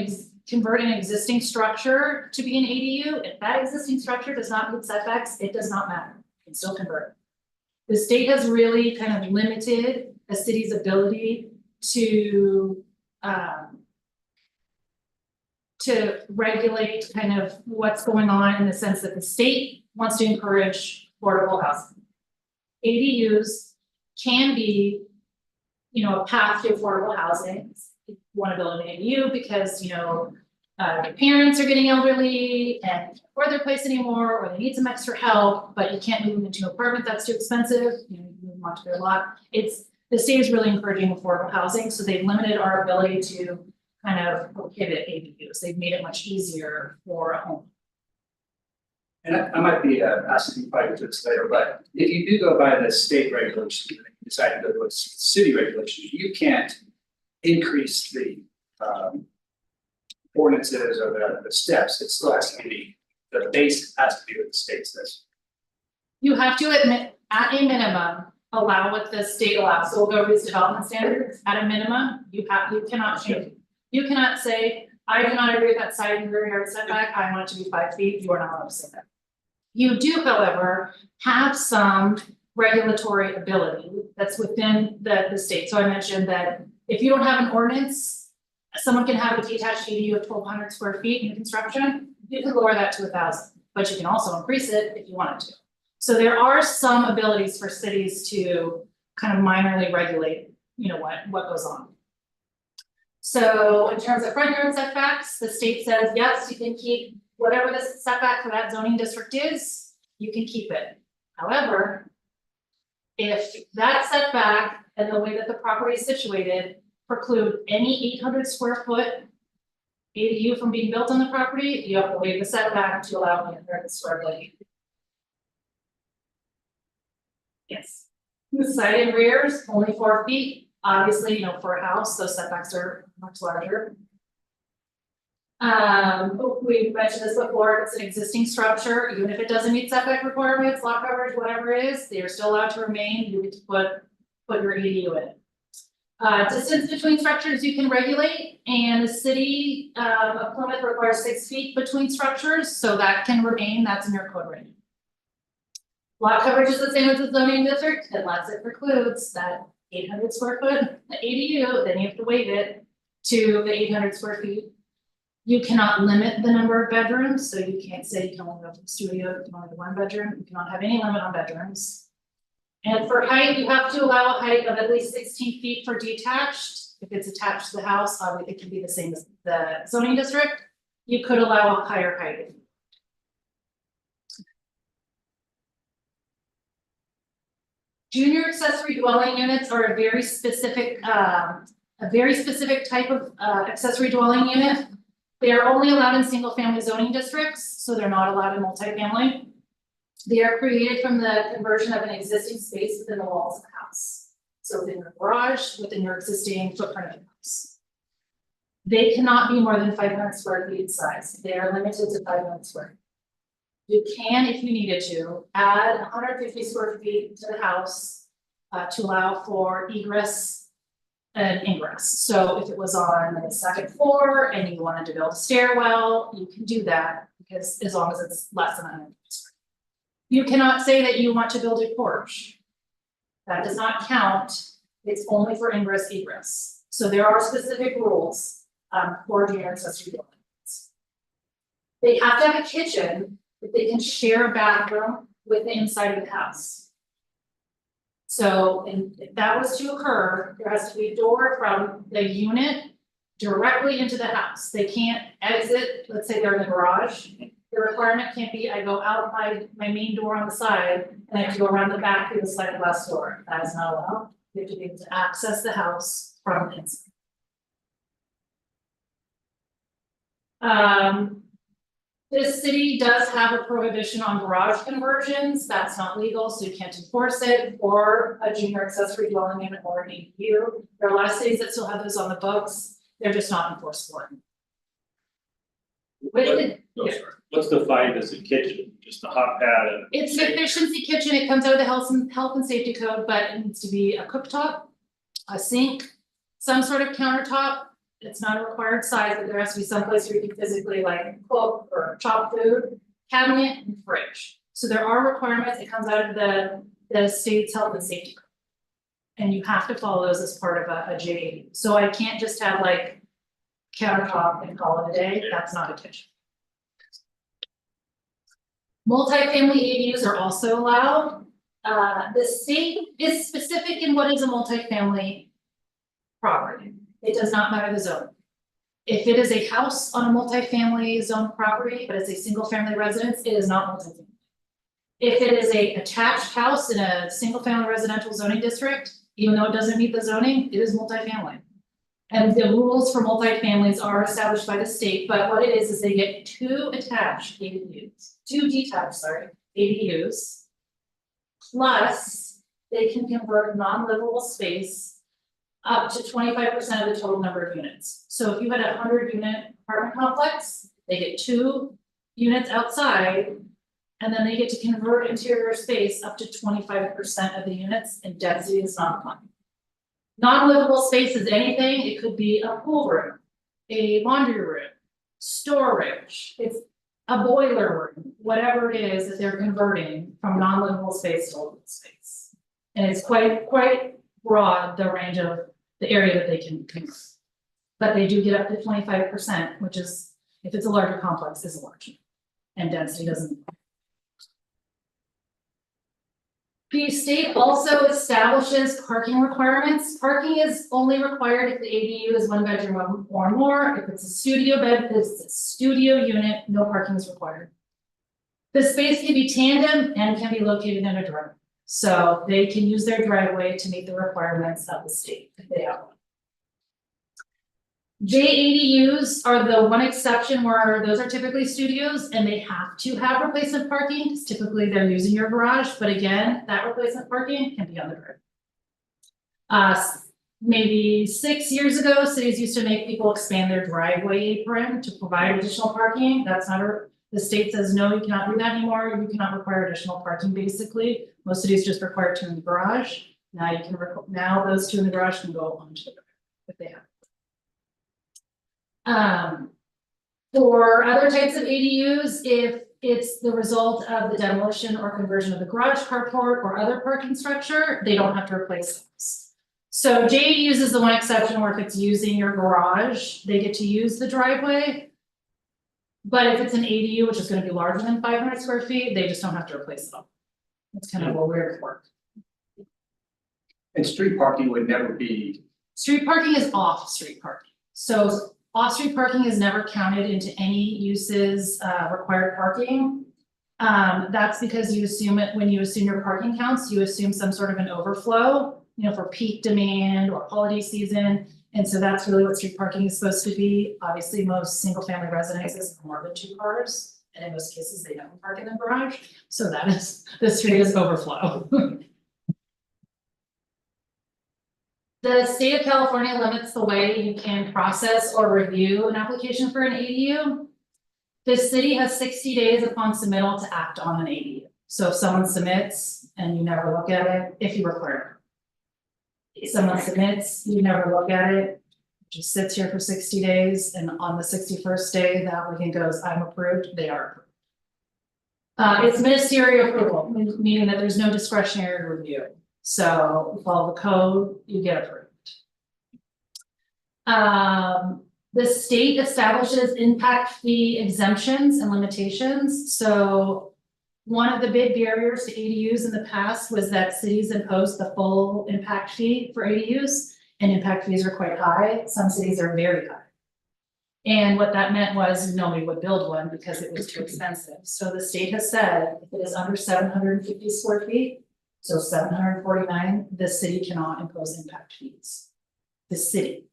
existing structure to be an ADU. If that existing structure does not meet setbacks, it does not matter, you can still convert it. The state has really kind of limited a city's ability to regulate kind of what's going on, in the sense that the state wants to encourage affordable housing. ADUs can be, a path to affordable housing. You want to build an ADU because, your parents are getting elderly and can't afford their place anymore, or they need some extra help, but you can't move them into an apartment, that's too expensive, you move them onto their lot. The state is really encouraging affordable housing, so they've limited our ability to kind of prohibit ADUs. They've made it much easier for a home. And I might be asking you probably to this later, but if you do go by the state regulations, and you decide to go to a city regulation, you can't increase the ordinances or the steps. It still has to be, the base has to be what the state says. You have to admit, at a minimum, allow what the state allows. So we'll go over these development standards. At a minimum, you cannot change it. You cannot say, I do not agree with that side and rear yard setback, I want it to be 5 feet, you are not allowed to say that. You do, however, have some regulatory ability that's within the state. So I mentioned that if you don't have an ordinance, someone can have a detached ADU of 1,200 square feet in construction, you can lower that to 1,000, but you can also increase it if you wanted to. So there are some abilities for cities to kind of minorly regulate, what goes on. So in terms of front yard setbacks, the state says, yes, you can keep whatever the setback for that zoning district is, you can keep it. However, if that setback and the way that the property is situated preclude any 800 square foot ADU from being built on the property, you have to waive the setback to allow 800 square foot ADU. Yes. The side and rears, only 4 feet. Obviously, for a house, those setbacks are much larger. We mentioned this before, if it's an existing structure, even if it doesn't meet setback requirements, lot coverage, whatever it is, they are still allowed to remain, you get to put your ADU in. Distance between structures you can regulate, and the city of Plymouth requires 6 feet between structures, so that can remain, that's in your code right now. Lot coverage is the same as the zoning district, unless it precludes that 800 square foot ADU, then you have to waive it to the 800 square feet. You cannot limit the number of bedrooms, so you can't say you can only go to the studio, you can only have 1 bedroom, you cannot have any limit on bedrooms. And for height, you have to allow a height of at least 16 feet for detached. If it's attached to the house, obviously it can be the same as the zoning district. You could allow a higher height. Junior accessory dwelling units are a very specific type of accessory dwelling unit. They are only allowed in single family zoning districts, so they're not allowed in multifamily. They are created from the conversion of an existing space within the walls of the house. So within your garage, within your existing footprint of the house. They cannot be more than 500 square feet in size. They are limited to 500 square feet. You can, if you needed to, add 150 square feet to the house to allow for egress and ingress. So if it was on the 2nd floor and you wanted to build a stairwell, you can do that, because as long as it's less than 100 square feet. You cannot say that you want to build a porch. That does not count. It's only for ingress egress. So there are specific rules for junior accessory dwellings. They have to have a kitchen, but they can share a bathroom with the inside of the house. So, and if that was to occur, there has to be a door from the unit directly into the house. They can't exit, let's say they're in the garage. The requirement can't be, I go out my main door on the side and I have to go around the back through the sliding glass door. That is not allowed. You have to be able to access the house from inside. This city does have a prohibition on garage conversions, that's not legal, so you can't enforce it, or a junior accessory dwelling unit or an ADU. There are a lot of cities that still have those on the books, they're just not enforceable. With No, sorry. What's defined as a kitchen, just a hot pad and? it's an efficiency kitchen, it comes out of the health and safety code, but it needs to be a cooktop, a sink, some sort of countertop. It's not a required size, but there has to be some place where you can physically like cook or chop food, cabinet and fridge. So there are requirements, it comes out of the state's health and safety code. And you have to follow those as part of a JAD, so I can't just have like countertop and call it a day, that's not a kitchen. Multifamily ADUs are also allowed. The state is specific in what is a multifamily property. It does not matter the zone. If it is a house on a multifamily zone property, but it's a single family residence, it is not multifamily. If it is a attached house in a single family residential zoning district, even though it doesn't meet the zoning, it is multifamily. And the rules for multifamilies are established by the state, but what it is they get two detached ADUs. Plus, they can convert non-livable space up to 25% of the total number of units. So if you had a 100-unit apartment complex, they get 2 units outside. And then they get to convert interior space up to 25% of the units, and density is not defined. Non-livable space is anything, it could be a pool room, a laundry room, storage, it's a boiler room, whatever it is that they're converting from non-livable space to livable space. And it's quite broad, the range of the area that they can convert. But they do get up to 25%, which is, if it's a larger complex, is large. And density doesn't. The state also establishes parking requirements. Parking is only required if the ADU is 1 bedroom or more. If it's a studio bed, if it's a studio unit, no parking is required. The space can be tandem and can be located in a driveway. So they can use their driveway to meet the requirements of the state if they have one. JADUs are the one exception where those are typically studios and they have to have replacement parking, because typically they're using your garage, but again, that replacement parking can be on the driveway. Maybe 6 years ago, cities used to make people expand their driveway apron to provide additional parking. That's not the state says, no, you cannot do that anymore, you cannot require additional parking basically. Most cities just require 2 in the garage. Now you can, now those 2 in the garage can go onto the driveway if they have. For other types of ADUs, if it's the result of the demolition or conversion of the garage, carport, or other parking structure, they don't have to replace those. So JADUs is the one exception where if it's using your garage, they get to use the driveway. But if it's an ADU, which is gonna be larger than 500 square feet, they just don't have to replace it all. It's kind of a weird quirk. And street parking would never be, Street parking is off-street parking. So off-street parking is never counted into any uses required parking. That's because you assume it, when you assume your parking counts, you assume some sort of an overflow, you know, for peak demand or holiday season. And so that's really what street parking is supposed to be. Obviously, most single family residences have more than 2 cars. And in most cases, they don't park in the garage. So that is, the street is overflow. The state of California limits the way you can process or review an application for an ADU. The city has 60 days upon submittal to act on an ADU. So if someone submits and you never look at it, if you require it. If someone submits, you never look at it, it just sits here for 60 days, and on the 61st day, the applicant goes, I'm approved, they are approved. It's ministerial approval, meaning that there's no discretionary review. So you follow the code, you get approved. The state establishes impact fee exemptions and limitations. So one of the big barriers to ADUs in the past was that cities imposed the full impact fee for ADUs, and impact fees are quite high. Some cities are very high. And what that meant was nobody would build one because it was too expensive. So the state has said if it is under 750 square feet, so 749, the city cannot impose impact fees. The city.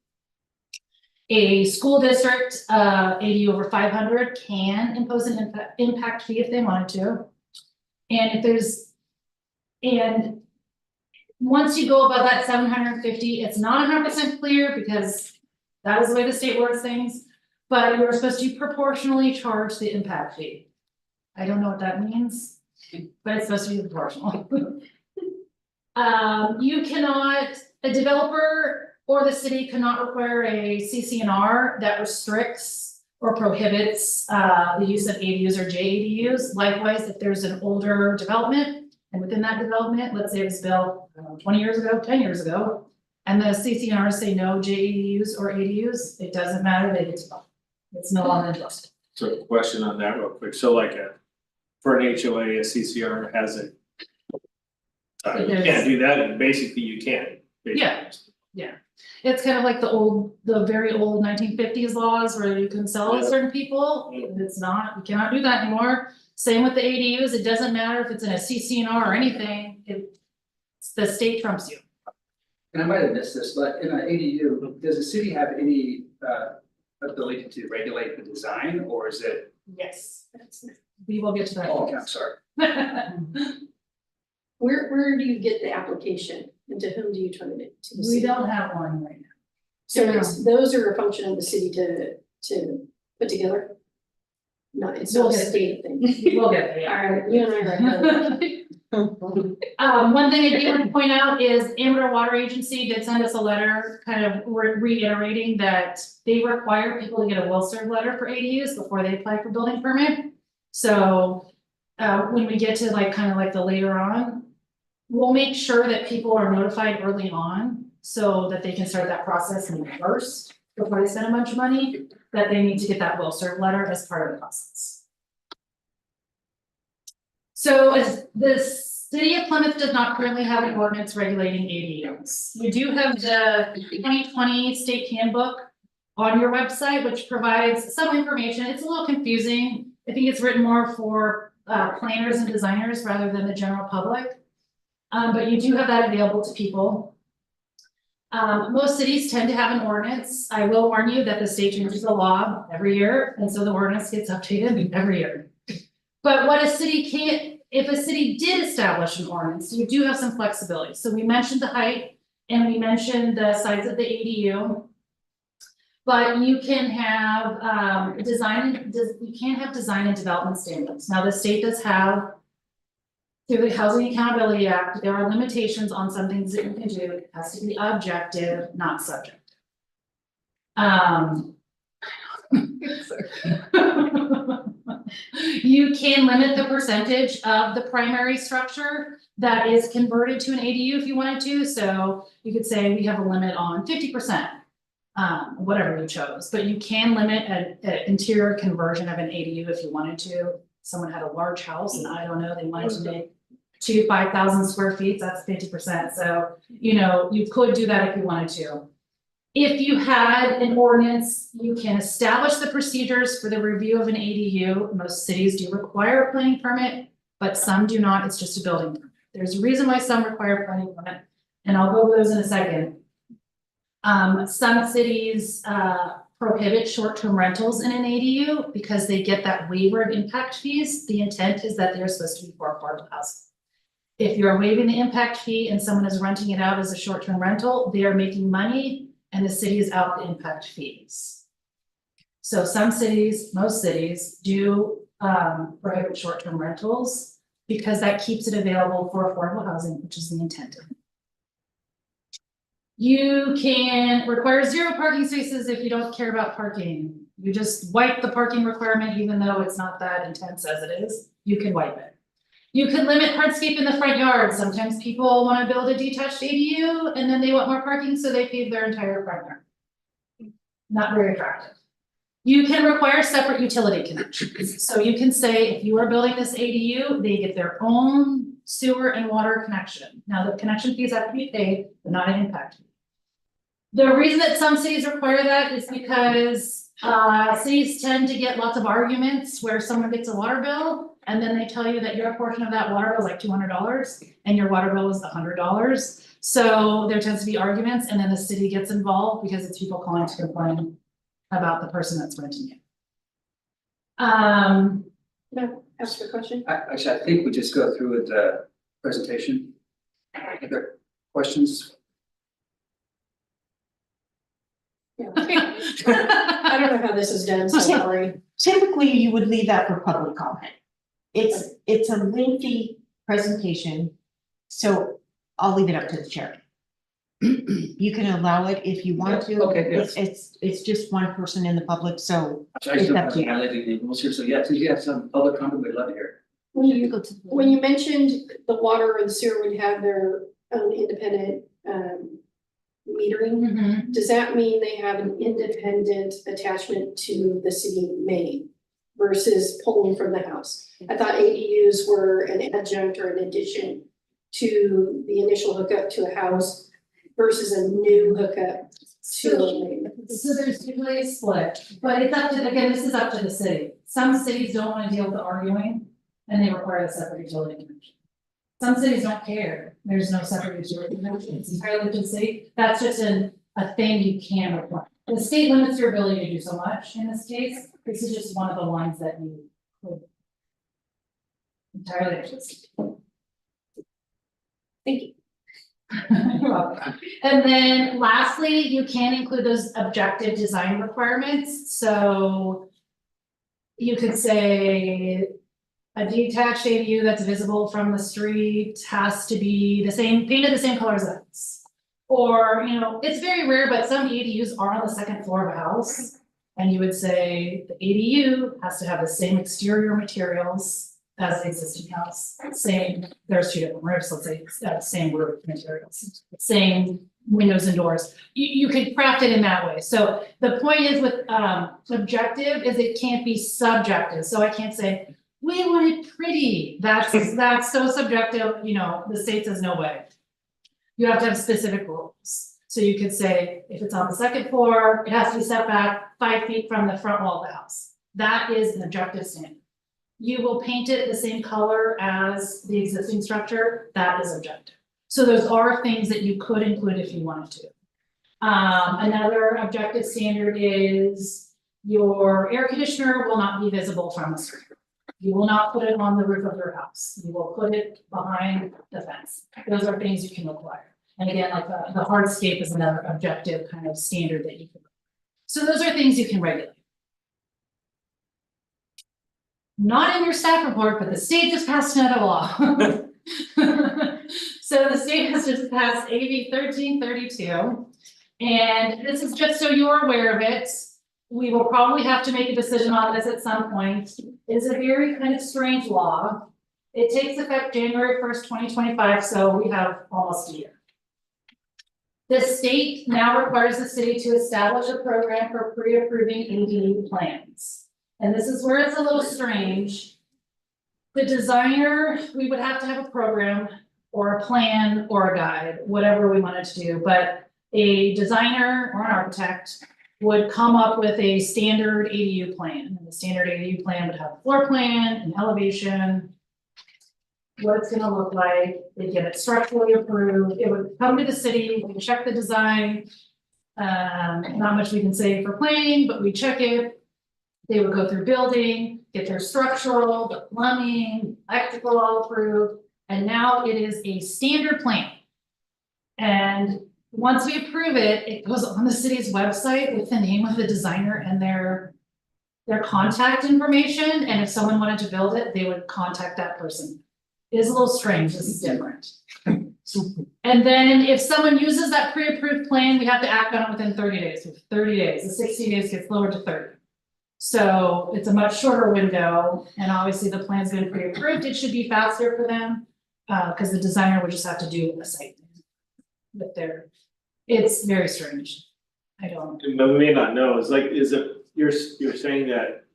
A school district, ADU over 500 can impose an impact fee if they wanted to. And once you go above that 750, it's not 100% clear because that is the way the state words things. But you're supposed to proportionally charge the impact fee. I don't know what that means, but it's supposed to be proportional. A developer or the city cannot require a CCNR that restricts or prohibits the use of ADUs or JADUs. Likewise, if there's an older development and within that development, let's say it was built 20 years ago, 10 years ago, and the CCNRs say no JADUs or ADUs, it doesn't matter, they get to vote. It's no longer enforced. So question on that real quick, so like for an HOA, a CCR has a. You can't do that, and basically you can. Yeah. It's kind of like the very old 1950s laws where you can sell to certain people. It's not, you cannot do that anymore. Same with the ADUs, it doesn't matter if it's in a CCNR or anything, the state trumps you. And I might have missed this, but in an ADU, does the city have any ability to regulate the design, or is it? Yes. We will get to that. Oh, okay, I'm sorry. Where do you get the application and to whom do you turn it to? The We city? don't have one right now. So those are a function of the city to put together? No, it's not a state thing. We'll get there. All right, you and I are. One thing I do want to point out is Amador Water Agency did send us a letter kind of reiterating that they require people to get a will serve letter for ADUs before they apply for building permit. So when we get to kind of the later on, we'll make sure that people are notified early on so that they can start that process first before they spend a bunch of money, that they need to get that will serve letter as part of the process. So as the city of Plymouth does not currently have an ordinance regulating ADUs. You do have the 2020 state handbook on your website, which provides some information. It's a little confusing. I think it's written more for planners and designers rather than the general public. But you do have that available to people. Most cities tend to have an ordinance. I will warn you that the state changes the law every year, and so the ordinance gets updated every year. But what a city can't, if a city did establish an ordinance, you do have some flexibility. So we mentioned the height and we mentioned the size of the ADU. But you can have design and development standards. Now, the state does have, through the Housing Accountability Act, there are limitations on some things that you can do. It has to be objective, not subjective. You can limit the percentage of the primary structure that is converted to an ADU if you wanted to. So you could say we have a limit on 50%, whatever you chose, but you can limit an interior conversion of an ADU if you wanted to. Someone had a large house and I don't know, they wanted to make 5,000 square feet, that's 50%. So, you could do that if you wanted to. If you had an ordinance, you can establish the procedures for the review of an ADU. Most cities do require a planning permit, but some do not. It's just a building permit. There's a reason why some require a planning permit, and I'll go over those in a second. Some cities prohibit short-term rentals in an ADU because they get that waiver of impact fees. The intent is that they're supposed to be for affordable housing. If you're waiving the impact fee and someone is renting it out as a short-term rental, they are making money and the city is out the impact fees. So some cities, most cities do prohibit short-term rentals because that keeps it available for affordable housing, which is the intent of it. You can require 0 parking spaces if you don't care about parking. You just wipe the parking requirement, even though it's not that intense as it is, you can wipe it. You can limit hardscape in the front yard. Sometimes people want to build a detached ADU and then they want more parking, so they pave their entire front yard. Not very attractive. You can require separate utility connections. So you can say if you are building this ADU, they get their own sewer and water connection. Now the connection fees have to be paid, but not an impact fee. The reason that some cities require that is because cities tend to get lots of arguments where someone gets a water bill and then they tell you that your portion of that water was like $200 and your water bill was $100. So there tends to be arguments and then the city gets involved because it's people calling to complain. about the person that's renting it. Ask a question? Actually, I think we just go through with the presentation. Other questions? I don't know how this is done, so sorry. Typically, you would leave that for public comment. It's a lengthy presentation, so I'll leave it up to the chair. You can allow it if you want to. Okay, yes. It's just one person in the public, so I just It's up to you. highlighting the rules here, so yeah, if you have some public comment, we'd love to hear. When you mentioned the water and sewer would have their own independent metering, Mhm. does that mean they have an independent attachment to the city main versus pulling from the house? I thought ADUs were an adjunct or an addition to the initial hookup to a house versus a new hookup to a main. So there's usually a split, but it's up to, again, this is up to the city. Some cities don't wanna deal with the arguing and they require a separate utility connection. Some cities don't care, there's no separate utility connection, it's entirely up to the city, that's just a thing you can require. The state limits your ability to do so much in this case, this is just one of the lines that you could. Entirely up to the city. Thank you. You're welcome. And then lastly, you can include those objective design requirements, so. You could say. A detached ADU that's visible from the street has to be the same, painted the same color as the house. Or, you know, it's very rare, but some ADUs are on the second floor of a house. And you would say the ADU has to have the same exterior materials as the existing house, same, there's two different roofs, let's say, same roof materials, same windows and doors. You could craft it in that way, so the point is with objective is it can't be subjective, so I can't say, we want it pretty, that's so subjective, you know, the state says no way. You have to have specific rules, so you could say, if it's on the second floor, it has to be set back 5 feet from the front wall of the house, that is an objective standard. You will paint it the same color as the existing structure, that is objective. So those are things that you could include if you wanted to. Another objective standard is your air conditioner will not be visible from the street. You will not put it on the roof of your house, you will put it behind the fence. Those are things you can require. And again, like the hardscape is another objective kind of standard that you can. So those are things you can regulate. Not in your staff report, but the state just passed another law. So the state has just passed AB 1332. And this is just so you're aware of it. We will probably have to make a decision on this at some point. It's a very kind of strange law. It takes effect January 1st, 2025, so we have almost a year. The state now requires the city to establish a program for pre-approving ADU plans. And this is where it's a little strange. The designer, we would have to have a program or a plan or a guide, whatever we wanted to do, but a designer or an architect would come up with a standard ADU plan. And the standard ADU plan would have a floor plan, an elevation, what it's gonna look like, they get it structurally approved, it would come to the city, we check the design. Not much we can say for planning, but we check it. They would go through building, get their structural, the plumbing, electrical all approved, and now it is a standard plan. And once we approve it, it goes on the city's website with the name of the designer and their contact information, and if someone wanted to build it, they would contact that person. It is a little strange, this is different. And then if someone uses that pre-approved plan, we have to act on it within 30 days, with 30 days, the 60 days gets lowered to 30. So it's a much shorter window, and obviously the plan's been pre-approved, it should be faster for them. Cause the designer would just have to do a site. But it's very strange, I don't. But we may not know, is it, you're saying that.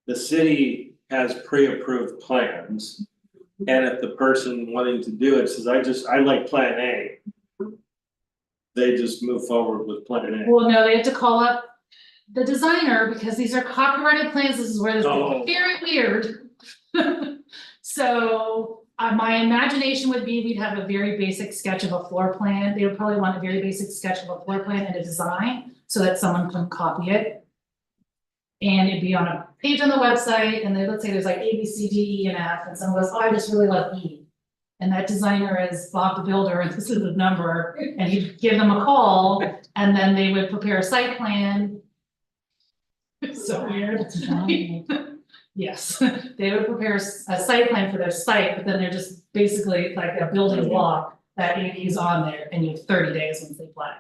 The city has pre-approved plans. And if the person wanting to do it says, I like plan A. They just move forward with plan A. Well, no, they have to call up the designer, because these are copyrighted plans, this is where this Oh. is very weird. So, my imagination would be, we'd have a very basic sketch of a floor plan, they would probably want a very basic sketch of a floor plan and a design. so that someone can copy it. And it'd be on a page on the website, and then let's say there's like A, B, C, D, E, and F, and someone goes, oh, I just really love E. And that designer is Bob the Builder, and this is the number, and he'd give them a call, and then they would prepare a site plan. It's so weird. Yes, they would prepare a site plan for their site, but then they're just basically like a building block that ADU's on there, and you have 30 days once they apply.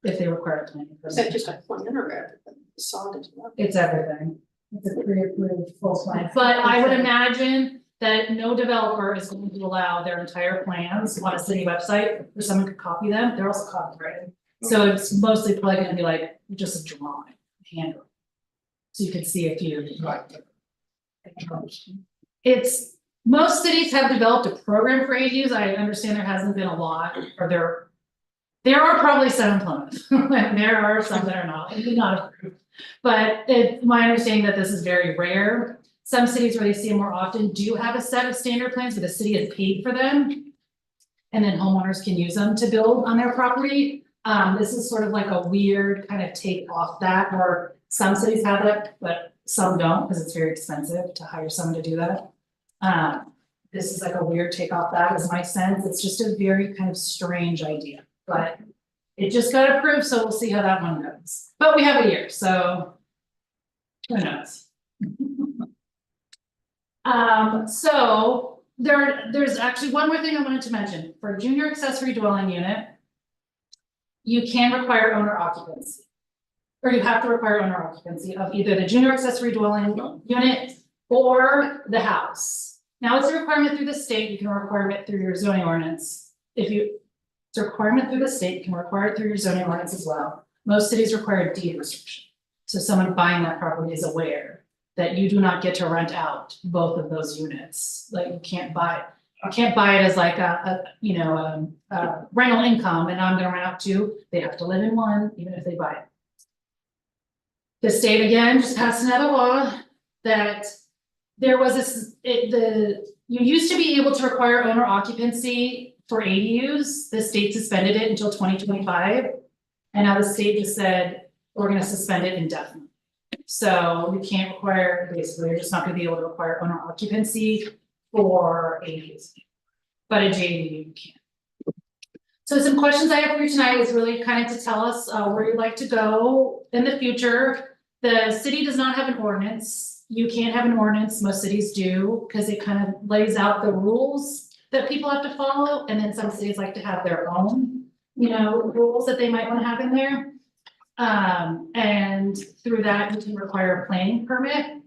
If they require a planning Is that permit, just a plan or a facade as well? it's everything. It's a pre-approved full plan, but I would imagine that no developer is going to allow their entire plans on a city website where someone could copy them, they're also copyrighted. So it's mostly probably gonna be like just a drawing, handwritten. So you can see if you. It's, most cities have developed a program for ADUs, I understand there hasn't been a lot, or there are probably some Plymouth, there are some that are not approved. But it's my understanding that this is very rare. Some cities where they see it more often do have a set of standard plans where the city has paid for them. And then homeowners can use them to build on their property. This is sort of like a weird kind of take off that, where some cities have it, but some don't, because it's very expensive to hire someone to do that. This is like a weird take off that, is my sense. It's just a very kind of strange idea, but it just got approved, so we'll see how that one goes. But we have a year, so who knows? So there's actually one more thing I wanted to mention. For a junior accessory dwelling unit, you can require owner occupancy. Or you have to require owner occupancy of either the junior accessory dwelling unit or the house. Now, it's a requirement through the state, you can require it through your zoning ordinance. It's a requirement through the state, you can require it through your zoning ordinance as well. Most cities require a deed restriction. So someone buying that property is aware that you do not get to rent out both of those units. Like you can't buy it as like a rental income, and I'm gonna rent out two. They have to live in one, even if they buy it. The state again just passed another law that there was you used to be able to require owner occupancy for ADUs. The state suspended it until 2025. And now the state just said, we're gonna suspend it indefinitely. So you can't require, basically, you're just not gonna be able to require owner occupancy for ADUs. But a JDU you can. So some questions I have for you tonight is really kind of to tell us where you'd like to go in the future. The city does not have an ordinance. You can't have an ordinance, most cities do, because it kind of lays out the rules that people have to follow, and then some cities like to have their own, rules that they might want to have in there. And through that, you can require a planning permit.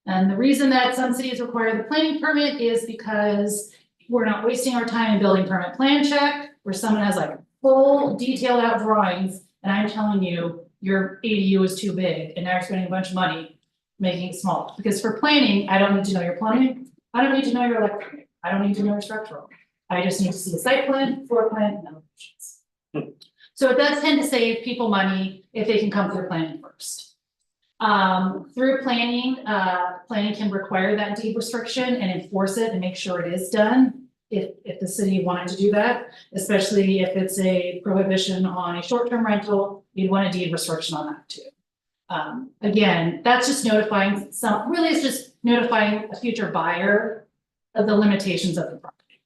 And the reason that some cities require the planning permit is because we're not wasting our time in building permit plan check, where someone has like full detailed out drawings, and I'm telling you, your ADU is too big, and now you're spending a bunch of money making it small. Because for planning, I don't need to know your plumbing, I don't need to know your electric, I don't need to know your structural. I just need to see a site plan, floor plan, and elevations. So it does tend to save people money if they can come through planning first. Through planning, planning can require that deed restriction and enforce it and make sure it is done. If the city wanted to do that, especially if it's a prohibition on a short-term rental, you'd want a deed restriction on that too. Again, that's just notifying it's just notifying a future buyer of the limitations of the property.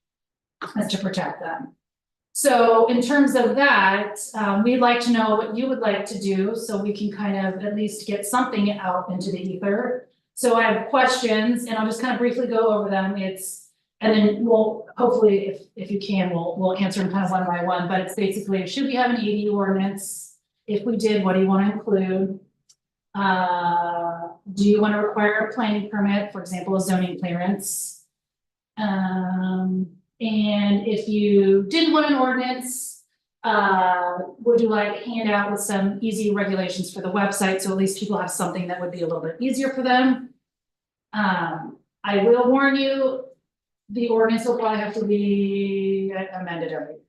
That's to protect them. So in terms of that, we'd like to know what you would like to do, so we can kind of at least get something out into the ether. So I have questions, and I'll just kind of briefly go over them. And then we'll, hopefully, if you can, we'll answer them kind of one by one, but it's basically, should we have an ADU ordinance? If we did, what do you want to include? Do you want to require a planning permit, for example, a zoning clearance? And if you didn't want an ordinance, would you like a handout with some easy regulations for the website, so at least people have something that would be a little bit easier for them? I will warn you, the ordinance will probably have to be amended every year.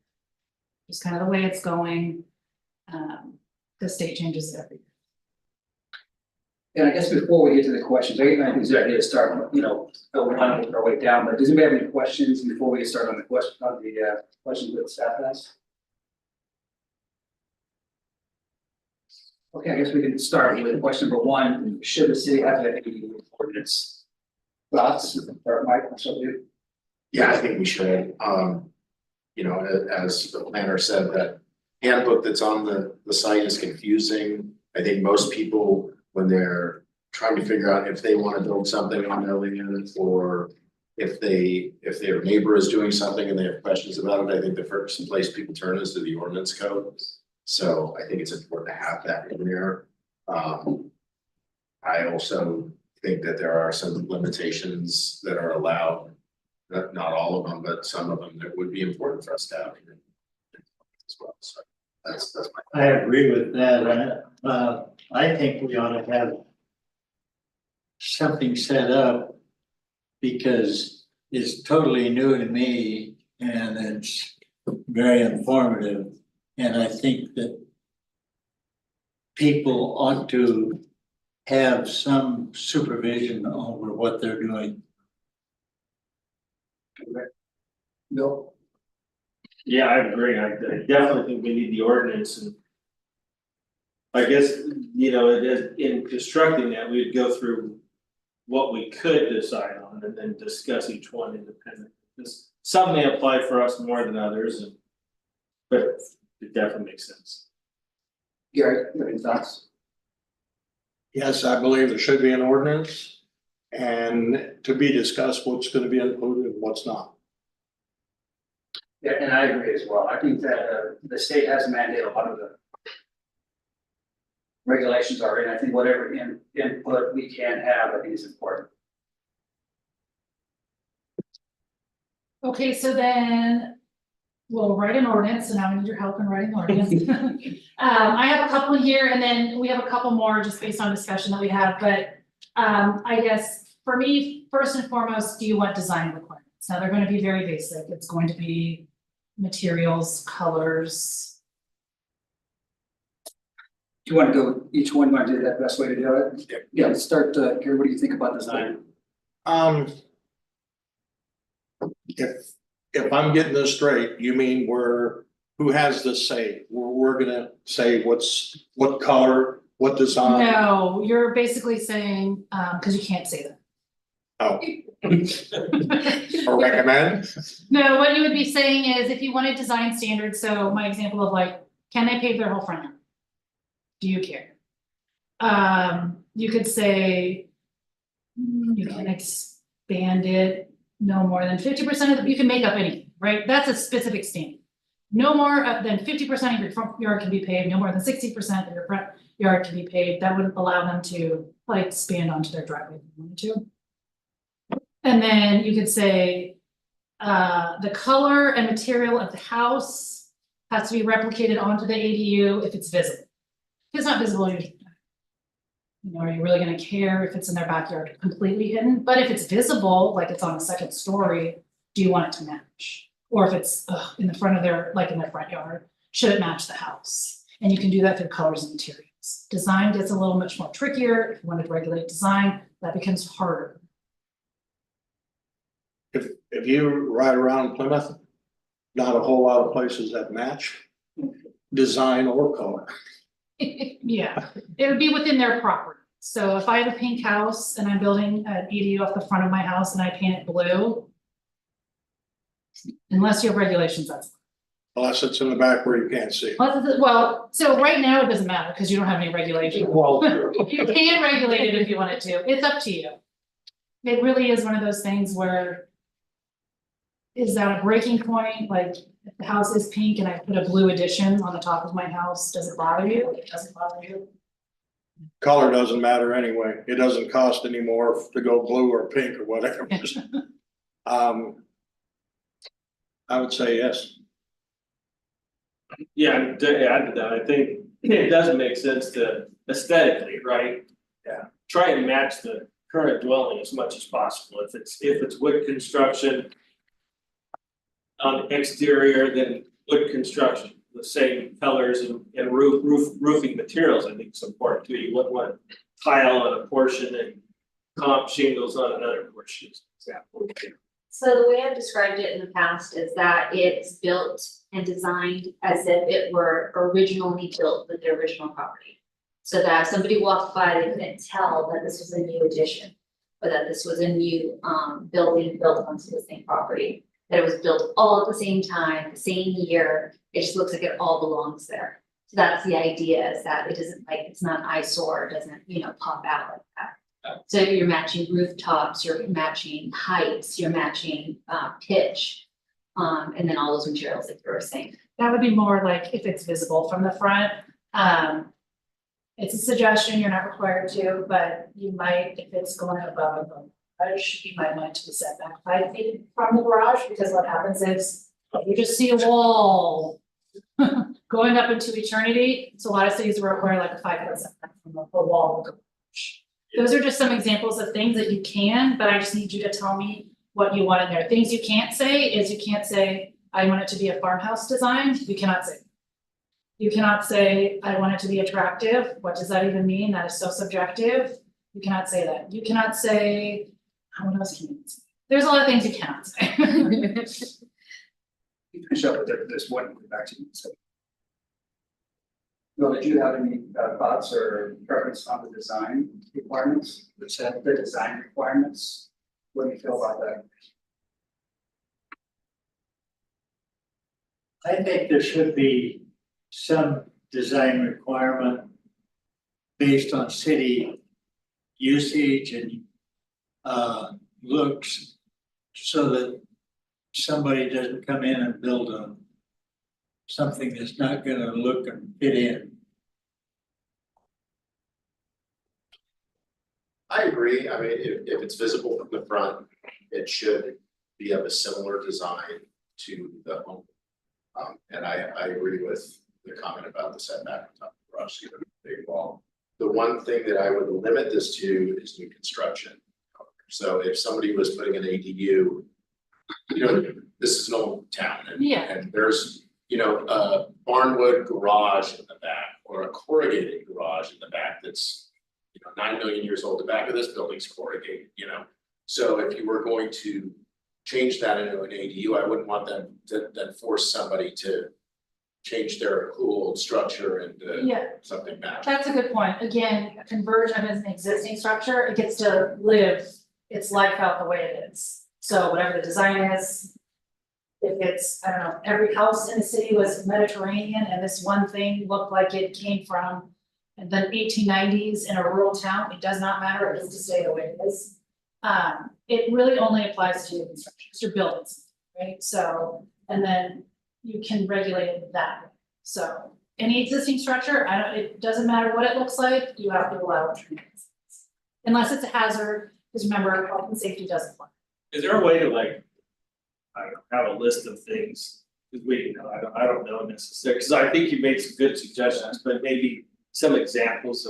Just kind of the way it's going. The state changes every year. And I guess before we get to the questions, I think it's a good idea to start, work our way down, but does anybody have any questions before we get started on the questions that the staff has? Okay, I guess we can start with question number one, should the city have an ADU ordinance? Thoughts, or Mike, so you? Yeah, I think we should, you know, as the planner said, that handbook that's on the site is confusing. I think most people, when they're trying to figure out if they wanna build something on their land, or if their neighbor is doing something and they have questions about it, I think the first place people turn is to the ordinance code. So I think it's important to have that in there. I also think that there are some limitations that are allowed. Not all of them, but some of them that would be important for us to have here as well, so that's my. I agree with that. I think we ought to have something set up because it's totally new to me and it's very informative. And I think that people ought to have some supervision over what they're doing. Bill? Yeah, I agree, I definitely think we need the ordinance and. I guess, you know, it is, in constructing that, we'd go through what we could decide on and then discuss each one independently. This, some may apply for us more than others and. But it definitely makes sense. Gary, you have any thoughts? Yes, I believe there should be an ordinance and to be discussed what's gonna be included and what's not. Yeah, and I agree as well. I think that the state has mandated a lot of the regulations already, and I think whatever input we can have, I think is important. Okay, so then we'll write an ordinance, and I need your help in writing the ordinance. I have a couple in here, and then we have a couple more just based on discussion that we have, but I guess for me, first and foremost, do you want design requirements? Now, they're gonna be very basic. It's going to be materials, colors. Do you want to go, each one, want to do that best way to do it? Yeah, let's start, Gary, what do you think about design? If I'm getting this straight, you mean who has the say? We're gonna say what color, what design? No, you're basically saying, cause you can't say that. Oh. Or recommend? No, what you would be saying is if you wanted design standards, so my example of like, can they pave their whole front yard? Do you care? You could say. You can expand it no more than 50% of you can make up anything, right? That's a specific standard. No more than 50% of your front yard can be paved, no more than 60% of your front yard can be paved. That would allow them to like expand onto their driveway if they wanted to. And then you could say, the color and material of the house has to be replicated onto the ADU if it's visible. If it's not visible, you know, are you really gonna care if it's in their backyard completely hidden? But if it's visible, like it's on a second story, do you want it to match? Or if it's in the front of their, like in their front yard, should it match the house? And you can do that through colors and materials. Design gets a little much more trickier. If you wanted to regulate design, that becomes harder. If you ride around Plymouth, not a whole lot of places that match design or color. Yeah, it would be within their property. So if I have a pink house and I'm building an ADU off the front of my house and I paint it blue. Unless you have regulations, that's. Unless it's in the back where you can't see. Well, so right now it doesn't matter because you don't have any regulation. Well, You can regulate it if you wanted to. It's up to you. It really is one of those things where. Is that a breaking point? Like if the house is pink and I put a blue addition on the top of my house, does it bother you? It doesn't bother you. color doesn't matter anyway. It doesn't cost any more to go blue or pink or whatever. I would say yes. Yeah, and to add to that, I think it does make sense to aesthetically, right? Yeah. Try and match the current dwelling as much as possible. If it's wood construction. On the exterior, then wood construction, the same colors and roofing materials, I think is important too. You wouldn't want tile on a portion and comp shingles on another portion, for example. So the way I've described it in the past is that it's built and designed as if it were originally built with the original property. So that if somebody walked by, they couldn't tell that this was a new addition. Or that this was a new building built onto the same property, that it was built all at the same time, the same year, it just looks like it all belongs there. So that's the idea, is that it isn't like, it's not eyesore, it doesn't, pop out like that. So you're matching rooftops, you're matching heights, you're matching pitch. And then all those materials that you were saying. That would be more like if it's visible from the front. It's a suggestion, you're not required to, but you might, if it's going above the garage, you might want to be set back 5 feet from the garage, because what happens is you just see a wall going up into eternity. So a lot of cities will require like a 5-foot setback from the wall of the garage. Those are just some examples of things that you can, but I just need you to tell me what you want in there. Things you can't say is, you can't say, I want it to be a farmhouse design, you cannot say. You cannot say, I want it to be attractive, what does that even mean? That is so subjective. You cannot say that. You cannot say, what else can you say? There's a lot of things you cannot say. You finish up with this one, go back to you. So. Bill, did you have any thoughts or preference on the design requirements? The design requirements? What do you feel about that? I think there should be some design requirement based on city usage and looks, so that somebody doesn't come in and build something that's not gonna look and fit in. I agree, I mean, if it's visible from the front, it should be of a similar design to the home. And I agree with the comment about the setback on top of the garage, even a big wall. The one thing that I would limit this to is new construction. So if somebody was putting an ADU, this is an old town, and there's, a barnwood garage in the back, or a corrugated garage in the back that's 9 million years old. The back of this building's corrugated, So if you were going to change that into an ADU, I wouldn't want them to then force somebody to change their cool old structure into something back. That's a good point. Again, a conversion is an existing structure, it gets to live its life out the way it is. So whatever the design is, if it's, I don't know, every house in the city was Mediterranean and this one thing looked like it came from the 1890s in a rural town, it does not matter, it gets to stay the way it is. It really only applies to new construction, your buildings, right? So, and then you can regulate it that way. So any existing structure, it doesn't matter what it looks like, you have to allow it. Unless it's a hazard, because remember, health and safety doesn't apply. Is there a way to like, I don't know, have a list of things? Cause I don't know necessarily, cause I think you made some good suggestions, but maybe some examples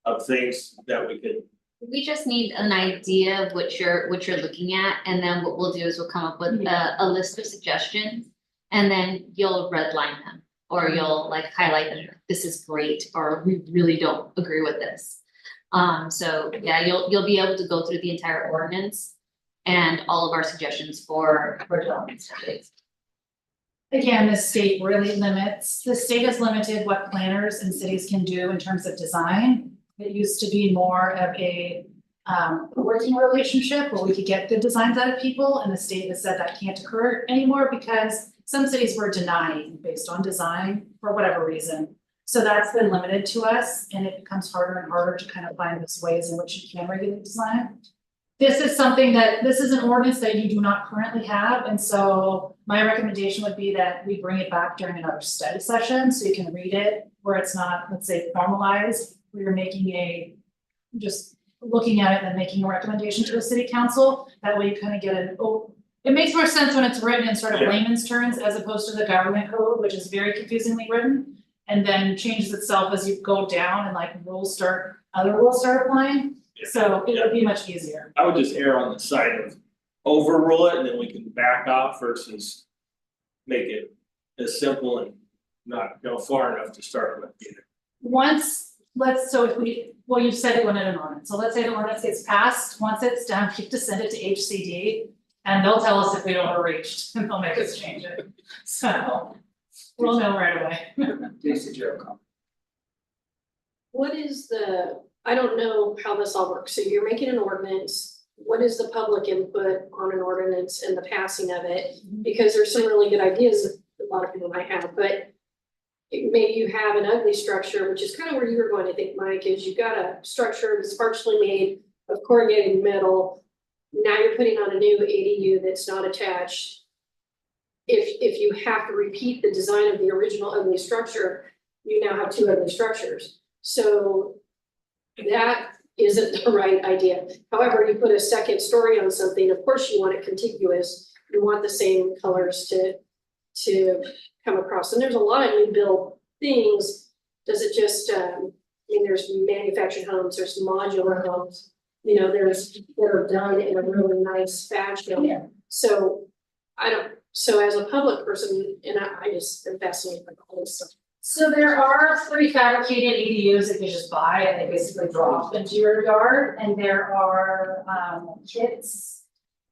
of things that we could. We just need an idea of what you're looking at, and then what we'll do is we'll come up with a list of suggestions. And then you'll redline them, or you'll like highlight them, this is great, or we really don't agree with this. So yeah, you'll be able to go through the entire ordinance and all of our suggestions for development studies. Again, the state has limited what planners and cities can do in terms of design. It used to be more of a working relationship where we could get good designs out of people, and the state has said that can't occur anymore because some cities were denying based on design for whatever reason. So that's been limited to us, and it becomes harder and harder to kind of find those ways in which you can regulate design. This is an ordinance that you do not currently have, and so my recommendation would be that we bring it back during another study session, so you can read it where it's not, let's say, formalized, where you're making just looking at it and making a recommendation to the city council. That way you kind of get it makes more sense when it's written in sort of layman's terms as opposed to the government code, which is very confusingly written, and then changes itself as you go down and like other rules start applying. So it would be much easier. I would just err on the side of overrule it, and then we can back off versus make it as simple and not go far enough to start with either. You said you wanted an ordinance, so let's say the ordinance gets passed, once it's done, you have to send it to HCD. And they'll tell us if we overreached, and they'll make us change it, so we'll know right away. Jason, did you have a comment? what is the, I don't know how this all works, so you're making an ordinance. What is the public input on an ordinance and the passing of it? Because there's some really good ideas that a lot of people might have, but maybe you have an ugly structure, which is kind of where you were going, I think, Mike, is you've got a structure that's partially made of corrugated metal. Now you're putting on a new ADU that's not attached. If you have to repeat the design of the original ugly structure, you now have two ugly structures. So that isn't the right idea. However, you put a second story on something, of course you want it contiguous. You want the same colors to come across. And there's a lot of new build things. Does it just, I mean, there's manufactured homes, there's modular homes, you know, there's, that are done in a really nice fashion. So so as a public person, and I just am fascinated by all this stuff. So there are prefabricated ADUs that you just buy and they basically drop into your yard, and there are kits.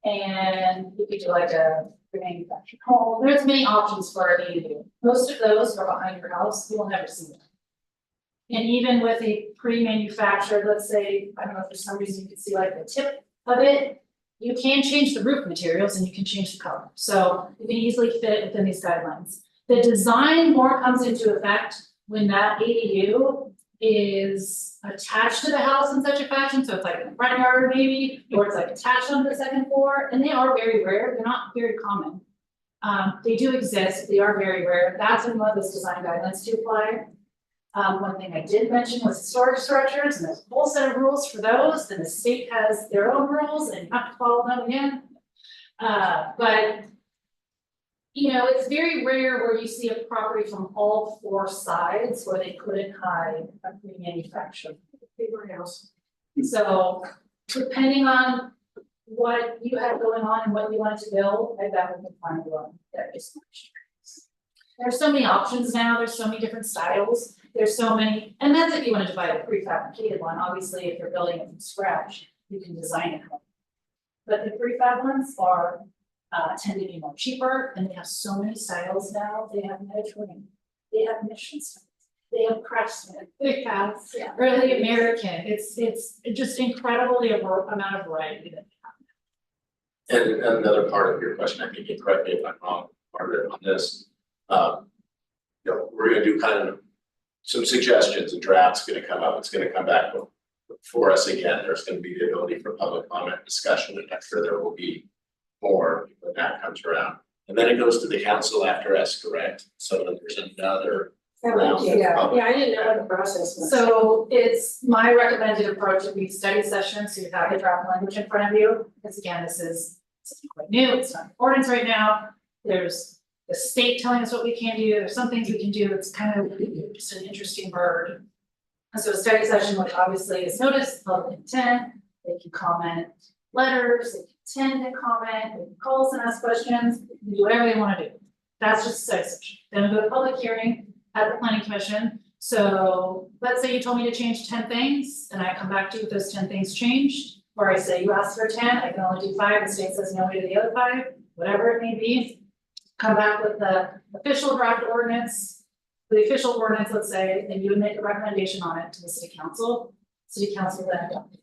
And you could do like a manufactured home, there's many options for an ADU. Most of those are behind your house, you will never see them. And even with a pre-manufactured, let's say, I don't know, if for some reason you can see like the tip of it, you can change the roof materials and you can change the color. So you can easily fit it within these guidelines. The design more comes into effect when that ADU is attached to the house in such a fashion, so it's like in the front yard maybe, or it's like attached onto the second floor, and they are very rare, they're not very common. They do exist, they are very rare, that's when one of those design guidelines do apply. One thing I did mention was historic structures, and there's a whole set of rules for those, then the state has their own rules and you have to follow them again. But you know, it's very rare where you see a property from all four sides where they couldn't hide a pre-manufactured paper house. So depending on what you have going on and what you want to build, I bet we can find one that is much. There's so many options now, there's so many different styles, there's so many, and that's if you wanted to buy a prefabricated one, obviously if you're building it from scratch, you can design it. But the prefab ones are tend to be more cheaper, and they have so many styles now. They have Mediterranean, they have mission styles, they have craftsman, they have early American. It's just incredibly amount of variety that they have. And another part of your question, I think you correct me if I'm wrong, Margaret, on this. You know, we're gonna do kind of some suggestions, and draft's gonna come up, it's gonna come back for us again. There's gonna be the ability for public comment, discussion, and I'm sure there will be more when that comes around. And then it goes to the council after us, correct? So then there's another round of public. Yeah, I didn't know what the process was. So it's my recommended approach would be study session, so you have the draft language in front of you, because again, this is something quite new, it's not in ordinance right now. There's the state telling us what we can do, there's some things we can do, it's kind of just an interesting bird. And so a study session, which obviously is noticed, public intent, they can comment letters, they can attend and comment, they can call us and ask questions, they can do whatever they want to do. That's just a study session. Then we go to public hearing at the planning commission. So let's say you told me to change 10 things, and I come back to you with those 10 things changed, or I say you asked for 10, I can only do 5, the state says no to the other 5, whatever it may be. Come back with the official draft ordinance. The official ordinance, let's say, then you would make a recommendation on it to the city council then adopt it.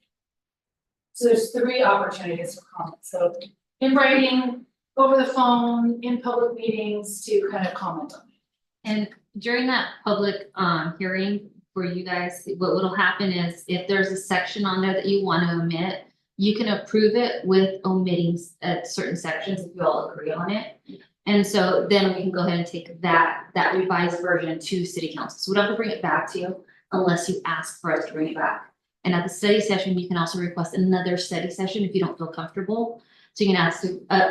So there's 3 opportunities for comment, so in writing, over the phone, in public meetings to kind of comment on it. And during that public hearing for you guys, what'll happen is if there's a section on there that you want to omit, you can approve it with omitting certain sections if you all agree on it. And so then we can go ahead and take that revised version to city council. So we don't have to bring it back to you unless you ask for us to bring it back. And at the study session, you can also request another study session if you don't feel comfortable. So you can ask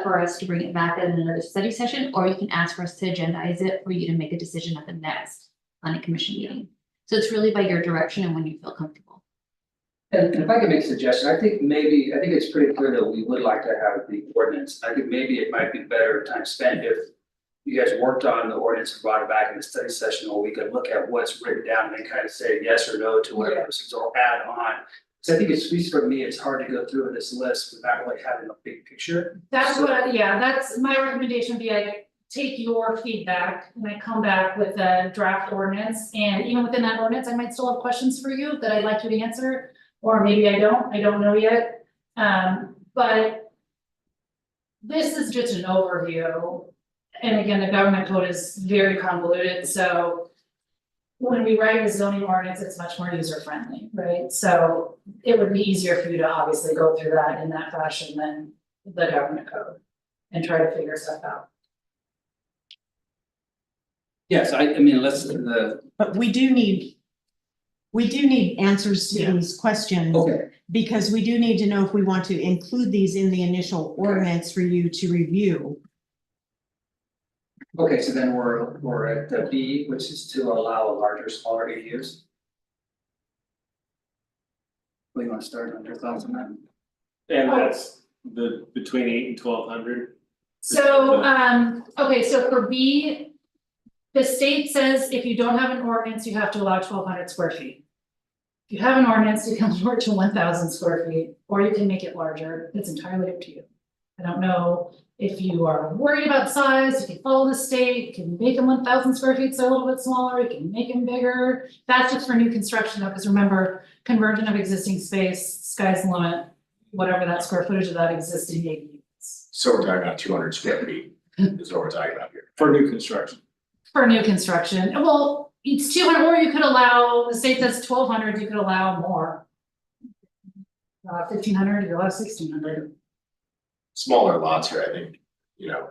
for us to bring it back at another study session, or you can ask for us to agendize it for you to make a decision at the next planning commission meeting. So it's really by your direction and when you feel comfortable. And if I could make a suggestion, I think it's pretty clear that we would like to have the ordinance. I think maybe it might be better time spent if you guys worked on the ordinance and brought it back in the study session, or we could look at what's written down and then kind of say yes or no to whatever things or add on. So I think it's, at least for me, it's hard to go through this list without really having a big picture. That's that's my recommendation would be like, take your feedback and I come back with a draft ordinance, and even within that ordinance, I might still have questions for you that I'd like you to answer. Or maybe I don't know yet, but this is just an overview. And again, the government code is very convoluted, so when we write a zoning ordinance, it's much more user friendly, right? So it would be easier for you to obviously go through that in that fashion than the government code and try to figure stuff out. Yes, I mean, But we do need answers to Yeah. these questions. okay, Because we do need to know if we want to include these in the initial ordinance for you to review. okay, so then we're at the B, which is to allow a larger, smaller ADUs. We want to start on your thoughts on that? And that's the between 8 and 1,200. So, okay, so for B, the state says if you don't have an ordinance, you have to allow 1,200 square feet. If you have an ordinance, you can lower it to 1,000 square feet, or you can make it larger, it's entirely up to you. I don't know if you are worried about size, you can follow the state, you can make them 1,000 square feet, so a little bit smaller, you can make them bigger. That's just for new construction though, because remember, conversion of existing space, sky's the limit, whatever that square footage of that existing ADU is. So we're talking about 200 square feet is what we're talking about here. For new construction. For new construction, well, it's 200, or you could allow, the state says 1,200, you could allow more. 1,500, you could allow 1,600. Smaller lots here, I think, you know,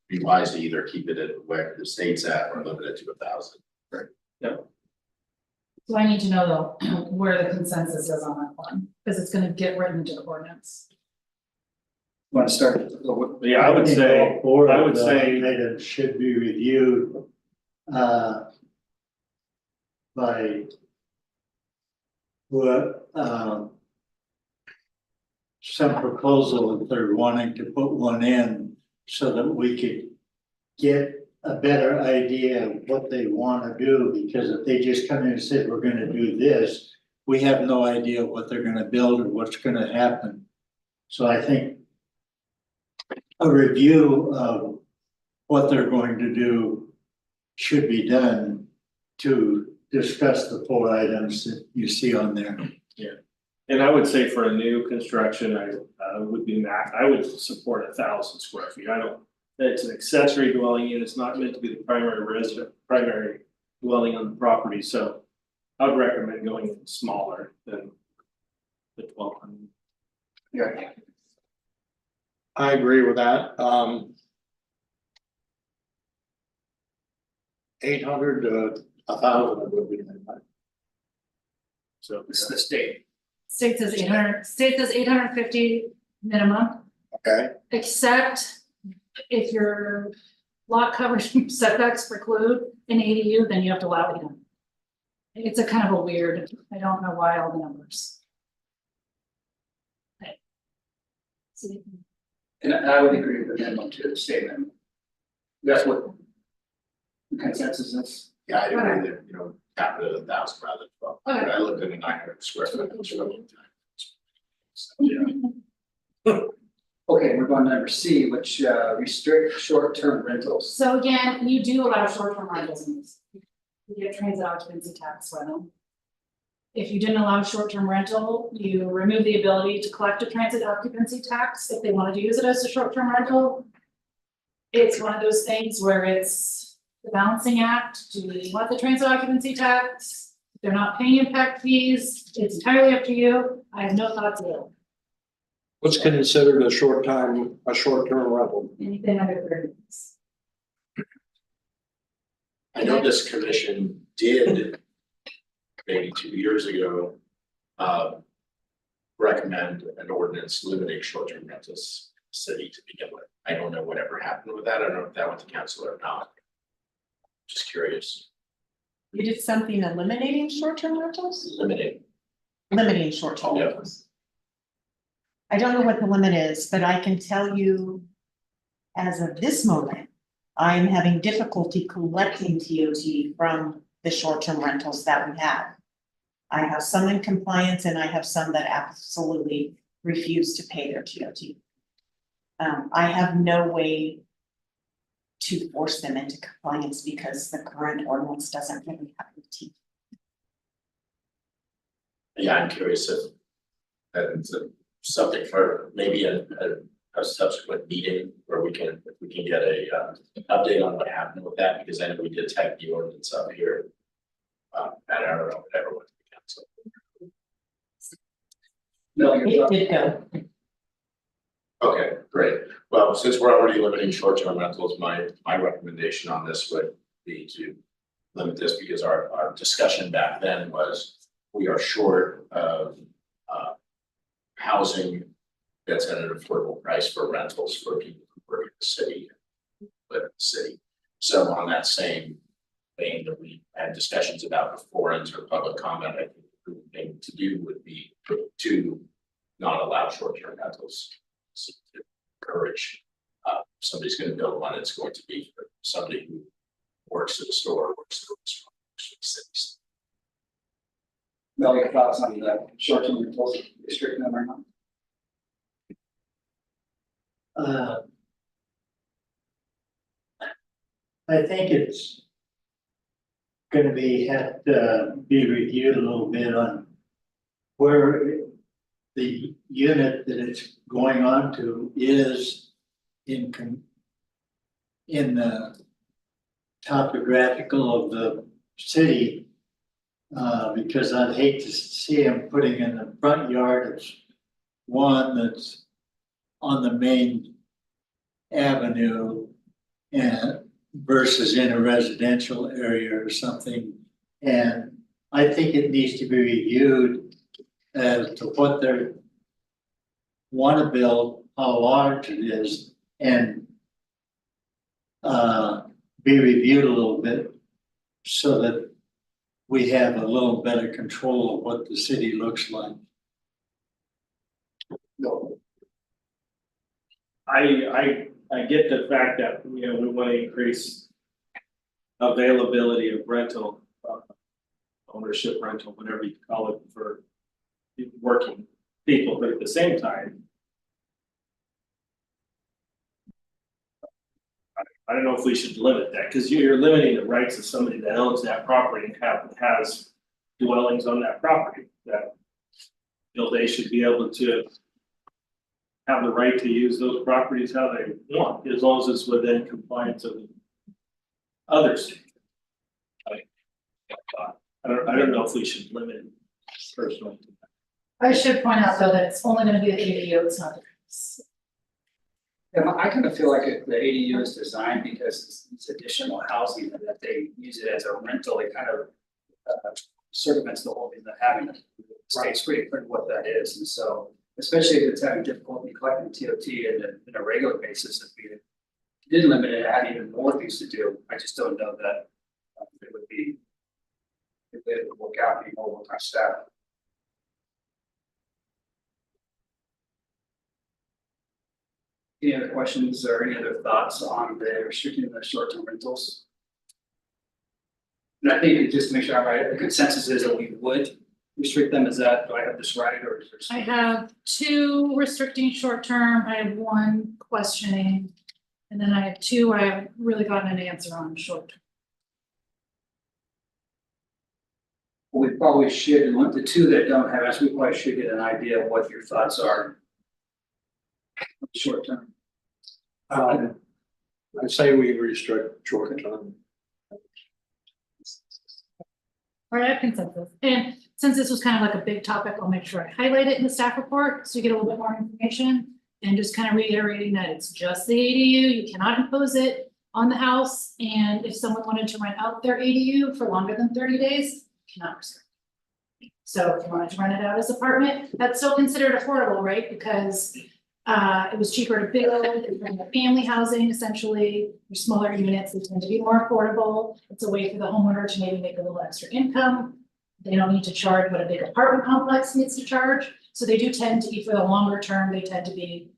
be wise to either keep it at where the state's at or limit it to 1,000. So I need to know though, where the consensus is on that one, because it's gonna get written into the ordinance. Want to start? Yeah, I would think say, all four I of would the say- items should be reviewed, by what, some proposal that they're wanting to put one in so that we could get a better idea of what they want to do, because if they just come in and said, we're gonna do this, we have no idea what they're gonna build or what's gonna happen. So I think a review of what they're going to do should be done to discuss the four items that you see on there. And I would say for a new construction, I would be I would support 1,000 square feet. I don't, it's an accessory dwelling unit, it's not meant to be the primary dwelling on the property, so I would recommend going smaller than the 1,200. Yeah. I agree with that, 800 to 1,000 would be. So, It's the state. State says 800, state says 850 minimum, Okay, except if your lot coverage setbacks preclude an ADU, then you have to allow it in. It's a kind of a weird, I don't know why all the numbers. Okay. So, And I would agree with the minimum to the statement. That's what the consensus is. Yeah, I agree that, you know, cap it at 1,000 rather than 12. Okay. I looked at a 900 square foot. house for a long time. Okay, we're going to number C, which restrict short-term rentals. So again, you do allow short-term rentals in this. You get transit occupancy tax for them. If you didn't allow short-term rental, you remove the ability to collect a transit occupancy tax if they wanted to use it as a short-term rental. It's one of those things where it's the balancing act, do we want the transit occupancy tax? If they're not paying impact fees, it's entirely up to you, I have no thoughts at all, what's considered a short-term rental? anything under 30 days. I know this commission did maybe 2 years ago, recommend an ordinance limiting short-term rentals in the city to begin with. I don't know whatever happened with that. I don't know if that went to council or not. Just curious, You did something eliminating short-term rentals? limiting. Limiting short-term Yeah. rentals. I don't know what the limit is, but I can tell you, as of this moment, I am having difficulty collecting TOT from the short-term rentals that we have. I have some in compliance and I have some that absolutely refuse to pay their TOT. I have no way to force them into compliance because the current ordinance doesn't really have the teeth. Yeah, I'm curious if that's a subject for maybe a subsequent meeting where we can, if we can get a update on what happened with that, because I know we did type the ordinance up here. And I don't know, whatever went to the council. No, your It thought? did go. Okay, great. Well, since we're already limiting short-term rentals, my recommendation on this would be to limit this because our discussion back then was we are short of housing that's at an affordable price for rentals for people who work in the city, live in the city. So on that same vein that we had discussions about before into public comment, I think the prudent thing to do would be to not allow short-term rentals. So to encourage, somebody's gonna build one, it's going to be for somebody who works at a store, works at a restaurant, works at the cities. Mel, your thoughts on the short-term rentals, restricting them or not? I think it's gonna have to be reviewed a little bit on where the unit that it's going on to is in the topographical of the city. Because I'd hate to see them putting in the front yard of one that's on the main avenue and versus in a residential area or something. And I think it needs to be reviewed as to what they want to build, how large it is, and be reviewed a little bit so that we have a little better control of what the city looks like. No. I get the fact that, you know, we wanna increase availability of rental, ownership rental, whatever you call it, for working people, but at the same time, I don't know if we should limit that, cause you're limiting the rights of somebody that owns that property and has dwellings on that property, that you know, they should be able to have the right to use those properties how they want, as long as it's within compliance of others. I don't know if we should limit it personally. I should point out though that it's only gonna be the ADU, it's not the house. Yeah, I kind of feel like the ADU is designed because it's additional housing and that they use it as a rental, it kind of circumvents the whole thing that having it. State's pretty clear what that is, and so, especially if it's having difficulty collecting TOT in a regular basis, if we did limit it, add even more things to do, I just don't know that it would be, if it would work out being over our staff. Any other questions or any other thoughts on the restricting the short-term rentals? And I think just to make sure I'm right, the consensus is that we would restrict them, is that, do I have this right, or is there? I have 2 restricting short term, I have 1 questioning. And then I have 2 where I haven't really gotten an answer on short term. We probably should, and the 2 that don't have us, we probably should get an idea of what your thoughts are. Short term. I say we restrict short term. All right, I have consensus, and since this was kind of like a big topic, I'll make sure I highlight it in the staff report, so you get a little bit more information. And just kind of reiterating that it's just the ADU, you cannot impose it on the house, and if someone wanted to rent out their ADU for longer than 30 days, you cannot restrict. So if you wanted to rent it out as apartment, that's still considered affordable, right? Because it was cheaper to build, it's kind of family housing essentially, your smaller units, they tend to be more affordable. It's a way for the homeowner to maybe make a little extra income. They don't need to charge what a big apartment complex needs to charge. So they do tend to be, for the longer term, they tend to be,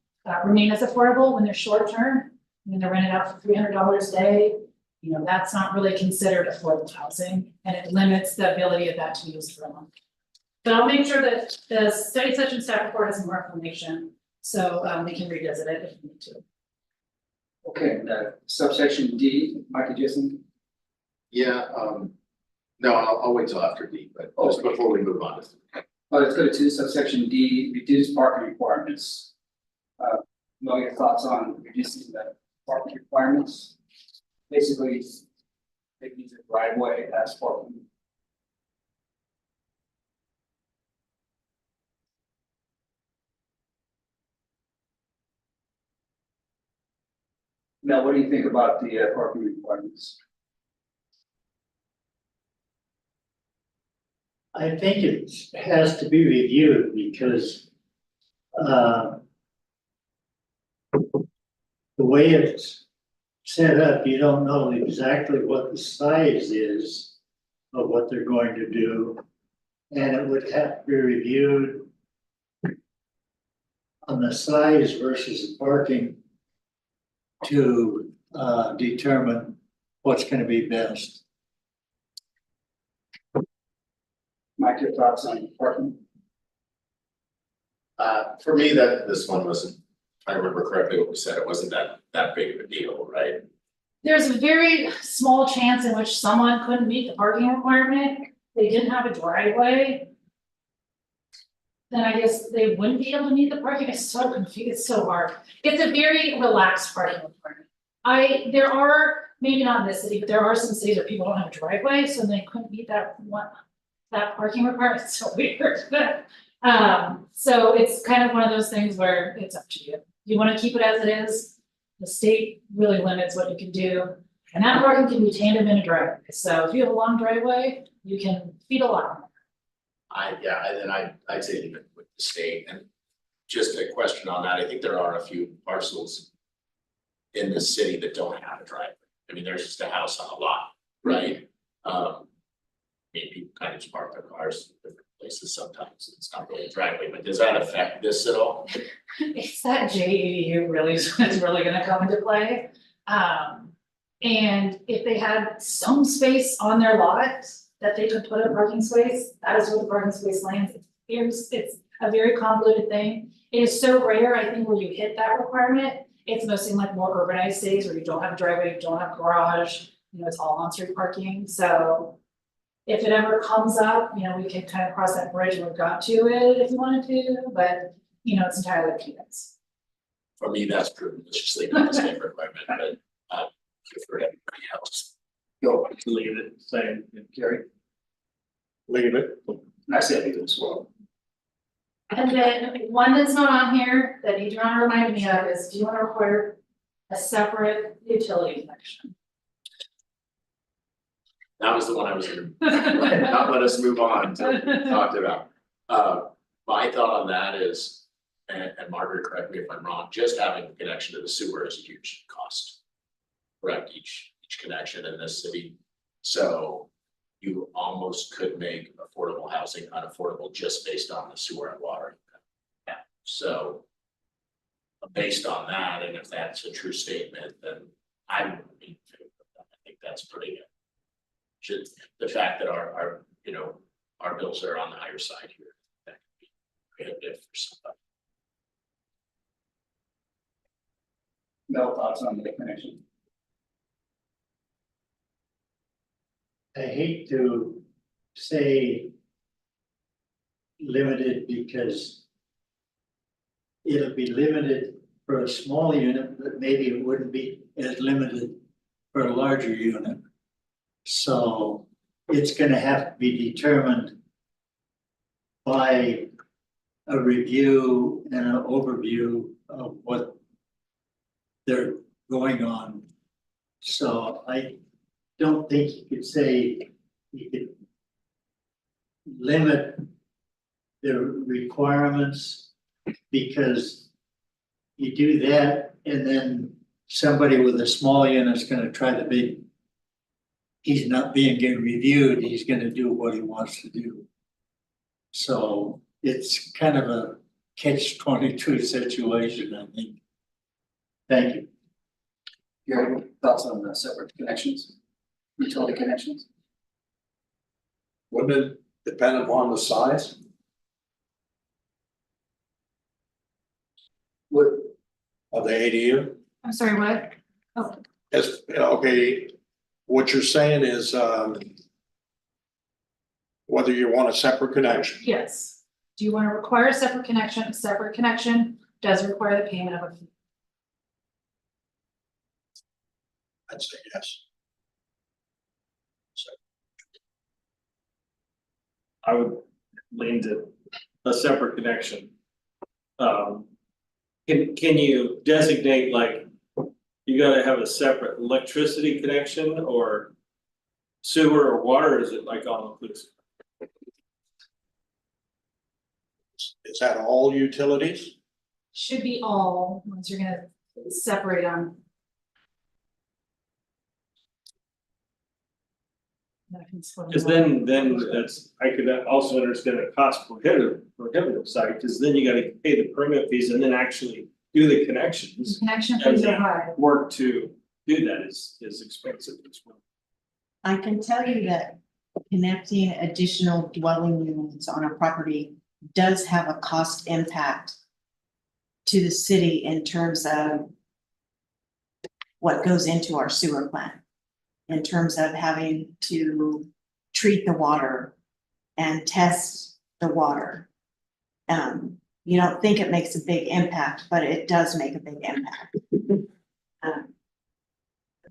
remain as affordable. When they're short term, when they're rented out for $300 a day, you know, that's not really considered affordable housing, and it limits the ability of that to be used for a month. But I'll make sure that the study session staff report has more information, so we can revisit it if we need to. Okay, subsection D, Michael Jason, Yeah, no, I'll wait till after D, but just Okay. before we move on. let's go to subsection D, reduce parking requirements. Know your thoughts on reducing the parking requirements? Basically, it needs a driveway as parking. Now, what do you think about the parking requirements? I think it has to be reviewed because, the way it's set up, you don't know exactly what the size is of what they're going to do. And it would have to be reviewed on the size versus the parking to, determine what's gonna be best. Mike, your thoughts on parking? For me, this one wasn't, if I remember correctly what we said, it wasn't that big of a deal, right? There's a very small chance in which someone couldn't meet the parking requirement, they didn't have a driveway. Then I guess they wouldn't be able to meet the parking, it's so confused, it's so hard. It's a very relaxed parking requirement. There are, maybe not in this city, but there are some cities where people don't have a driveway, so they couldn't meet that parking requirement, it's so weird. So it's kind of one of those things where it's up to you. You wanna keep it as it is, the state really limits what you can do. And that parking can be tandem in a driveway, so if you have a long driveway, you can feed a lot. I'd say even with the state, and just a question on that, I think there are a few parcels in the city that don't have a driveway. I mean, there's just a house on a lot, right? I mean, people kind of just park their cars in different places sometimes, it's not really a driveway, but does that affect this at all? It's that JEDU really is really gonna come into play. And if they had some space on their lot that they could put a parking space, that is where the parking space lands. It's a very convoluted thing. It is so rare, I think, where you hit that requirement. It's mostly in like more urbanized cities where you don't have a driveway, you don't have a garage, it's all on-street parking, so. If it ever comes up, we can kind of cross that bridge when we've got to it if you wanted to, but, it's entirely up to you guys. For me, that's proven, it's just leave it the same requirement, but for everybody else. Go, Leave it, same, Gary, Leave it. and I say leave it as well. And then one that's not on here that Adriana reminded me of is, do you want to require a separate utility connection? That was the one I was gonna, not let us move on to talked about. My thought on that is, and Margaret, correct me if I'm wrong, just having a connection to the sewer is a huge cost. Correct, each connection in this city, so you almost could make affordable housing unaffordable just based on the sewer and water. Yeah, so. Based on that, and if that's a true statement, then I would be in favor of that. I think that's pretty good. The fact that our bills are on the higher side here, that could be prohibitive for somebody. No thoughts on the connection? I hate to say limited because it'll be limited for a small unit, but maybe it wouldn't be as limited for a larger unit. So it's gonna have to be determined by a review and an overview of what they're going on. So I don't think you could say you could limit the requirements, because you do that and then somebody with a small unit is gonna try to be, he's not getting reviewed, he's gonna do what he wants to do. So it's kind of a catch-22 situation, I think. Thank you. Gary, thoughts on the separate connections, utility connections? Wouldn't it depend upon the size What, of the ADU? I'm sorry, what? Oh. As, okay, what you're saying is, whether you want a separate connection. Yes. Do you want to require a separate connection? A separate connection does require the payment of a fee. I'd say yes. I would lean to a separate connection. Can you designate like, you gotta have a separate electricity connection or sewer or water, or is it like all inclusive? Is that all utilities? Should be all, once you're gonna separate them. Cause then that's, I could also understand a cost prohibitive side, cause then you gotta pay the permit fees and then actually do the connections. Connection fees are high. Work to do that is expensive as well. I can tell you that connecting additional dwelling units on a property does have a cost impact to the city in terms of what goes into our sewer plant, in terms of having to treat the water and test the water. You don't think it makes a big impact, but it does make a big impact. Of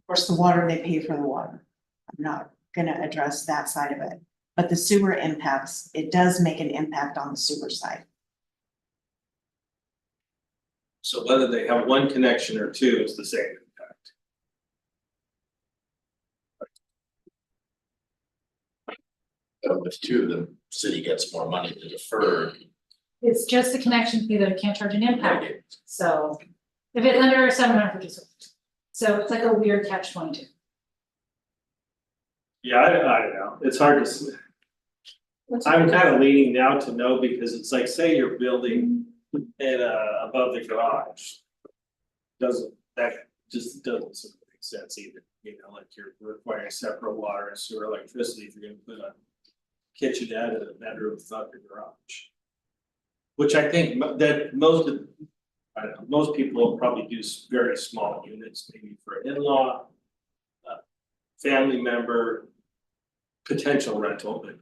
course, the water, they pay for the water. I'm not gonna address that side of it, but the sewer impacts, it does make an impact on the sewer side. So whether they have one connection or two is the same impact. With two, the city gets more money to defer. It's just the connection fee that it can't charge an impact, so if it's under 750. So it's like a weird catch 22. Yeah, I don't know, it's hard to, I'm kind of leaning now to no, because it's like, say you're building it above the garage. That just doesn't sort of make sense either, you know, like you're requiring separate water and sewer electricity if you're gonna put a kitchenette in a bedroom above the garage. Which I think that most of, I don't know, most people probably do very small units, maybe for an in-law. Family member, potential rental, but.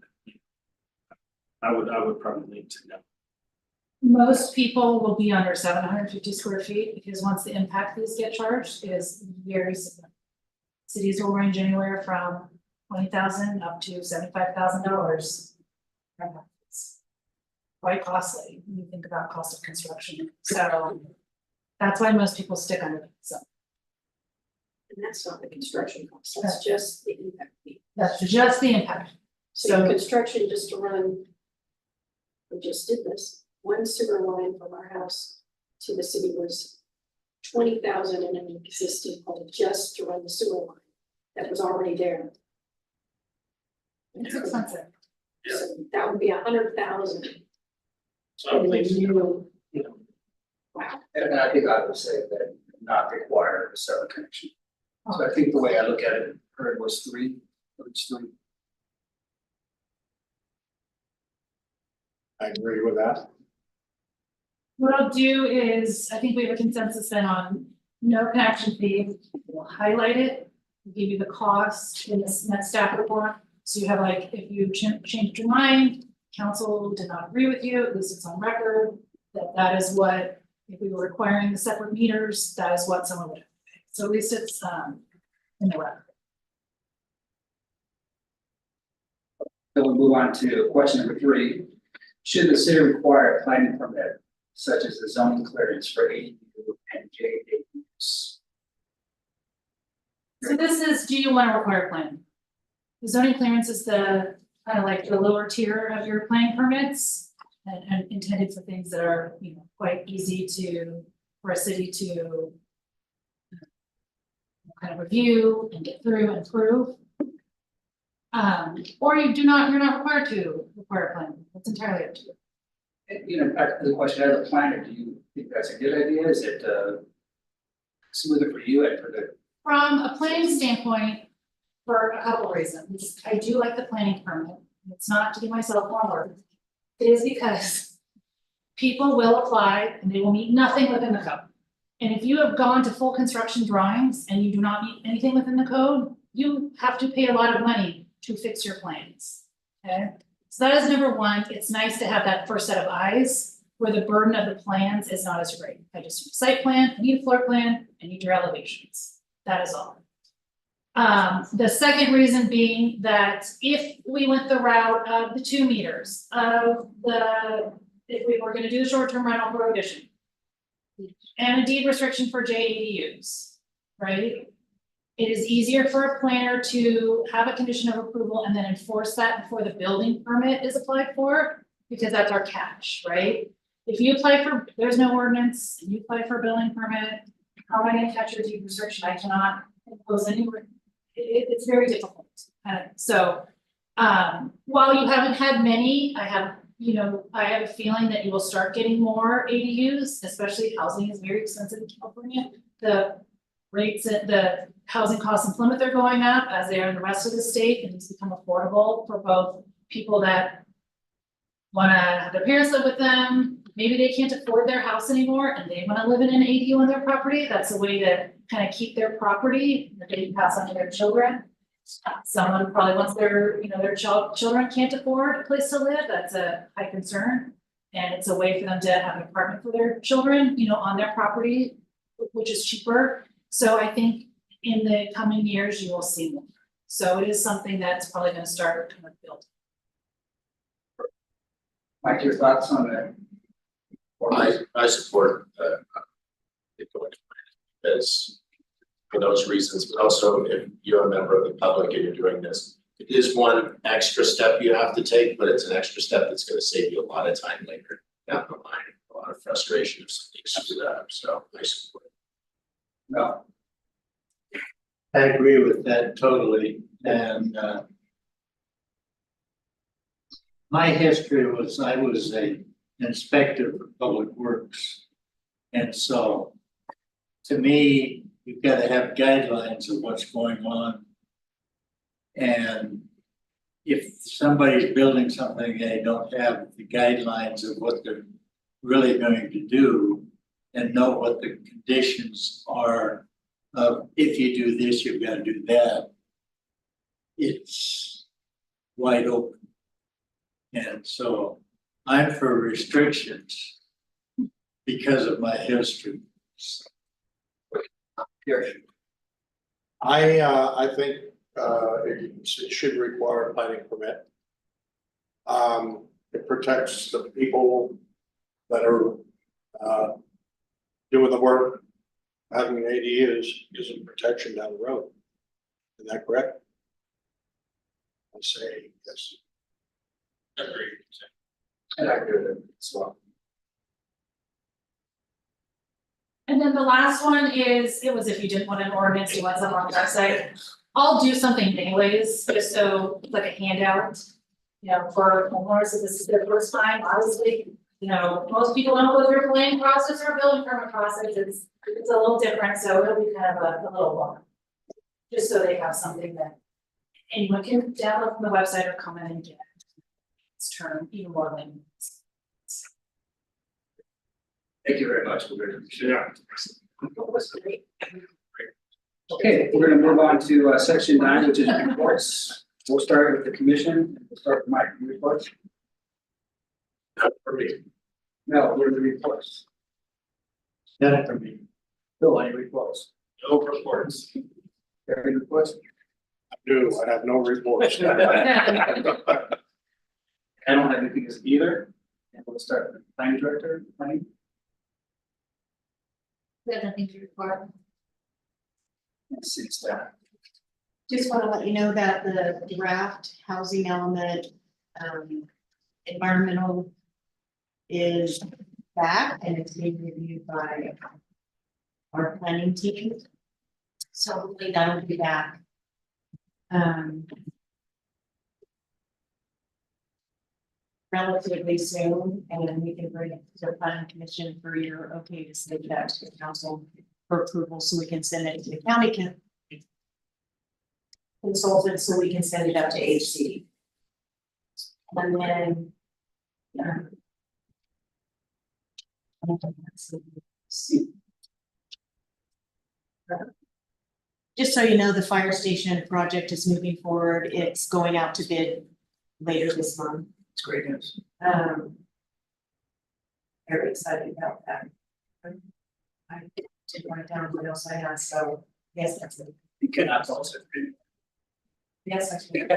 I would probably lean to no. Most people will be under 750 square feet, because once the impact fees get charged, it is very significant. Cities will range anywhere from $20,000 up to $75,000. Quite costly when you think about cost of construction, so that's why most people stick under it, so. And that's not the construction cost, that's just the impact fee. That's just the impact. So construction, just to run, we just did this, one sewer line from our house to the city was $20,000 in an existing home just to run the sewer line that was already there. It's expensive. So that would be $100,000. So I would lean to no. Wow. And I think I would say that not require a separate connection. So I think the way I look at it, heard was three, it's three. I agree with that. What I'll do is, I think we have a consensus then on no connection fee, we'll highlight it, give you the cost in this next staff report. So you have like, if you changed your mind, council did not agree with you, at least it's on record, that is what, if we were requiring the separate meters, that is what someone would have to pay. So at least it's in the record. Then we'll move on to question number 3. Should the city require a planning permit such as the zoning clearance for ADU and JDUs? So this is, do you want to require planning? The zoning clearance is the kind of like the lower tier of your planning permits and intended for things that are, you know, quite easy for a city to kind of review and get through and prove. Or you're not required to require planning. It's entirely up to you. You know, back to the question, as a planner, do you think that's a good idea? Is it smoother for you and for the? From a planning standpoint, for a couple of reasons, I do like the planning permit. It's not to give myself more work. It is because people will apply and they will meet nothing within the code. And if you have gone to full construction drawings and you do not meet anything within the code, you have to pay a lot of money to fix your plans. Okay, so that is number one. It's nice to have that first set of eyes where the burden of the plans is not as great. I just need a site plan, I need a floor plan, I need your elevations. That is all. The second reason being that if we went the route of the 2 meters of if we were gonna do the short-term rental prohibition. And a deed restriction for JADUs, right? It is easier for a planner to have a condition of approval and then enforce that before the building permit is applied for, because that's our catch, right? If you apply for, there's no ordinance, and you apply for a building permit, how am I gonna catch your deed restriction? I cannot impose any, it's very difficult. While you haven't had many, I have a feeling that you will start getting more ADUs, especially housing is very expensive in California. The rates at the housing costs in Plymouth are going up as they are in the rest of the state, and it's become affordable for both people that wanna have their parents live with them, maybe they can't afford their house anymore and they wanna live in an ADU on their property. That's a way to kind of keep their property that they can pass on to their children. Someone probably wants their children can't afford a place to live, that's a high concern. And it's a way for them to have an apartment for their children, on their property, which is cheaper. So I think in the coming years, you will see more. So it is something that's probably gonna start kind of building. Mike, your thoughts on that? I support it going to plan as for those reasons, but also if you're a member of the public and you're doing this, it is one extra step you have to take, but it's an extra step that's gonna save you a lot of time later down the line, a lot of frustration if something screws up, so I support it. No, I agree with that totally, and my history was, I was a inspector for public works. And so, to me, you've got to have guidelines of what's going on. And if somebody's building something and they don't have the guidelines of what they're really going to do and know what the conditions are of if you do this, you've got to do that, it's wide open. And so I'm for restrictions because of my history. I think it should require a planning permit. It protects the people that are doing the work. Having an ADU gives them protection down the road. Is that correct? I say yes. Agreed. and I agree with it as well. And then the last one is, it was if you didn't want an ordinance, you want something on the website. I'll do something anyways, just so, like a handout. For homeowners, if this is their first time, obviously, most people don't go through a planning process or a building permit process, it's a little different, so it'll be kind of a little long. Just so they have something that anyone can download from the website or come in and get. It's term even more than. Thank you very much. We're gonna Okay, we're gonna move on to section 9, which is reports. We'll start with the commission. We'll start with Mike, reports. For me, No, we're the reports. None for me. Bill, any reports? no reports. Any reports? I have no reports. I don't have anything as either. And we'll start with the planning director, planning. We have nothing to report. And city staff. Just want to let you know that the draft housing element, environmental is back and it's being reviewed by our planning team. So hopefully that'll be back. Relatively soon, and then we can bring it to the planning commission for your okay to send that to the council for approval, so we can send it to the county consultant, so we can send it up to HC. And then. Just so you know, the fire station project is moving forward. It's going out to bid later this month. It's great news. Very excited about that. I did write down what else I had, so yes, that's it. You cannot also. Yes, I should.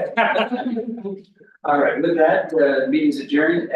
All right, with that, meeting's adjourned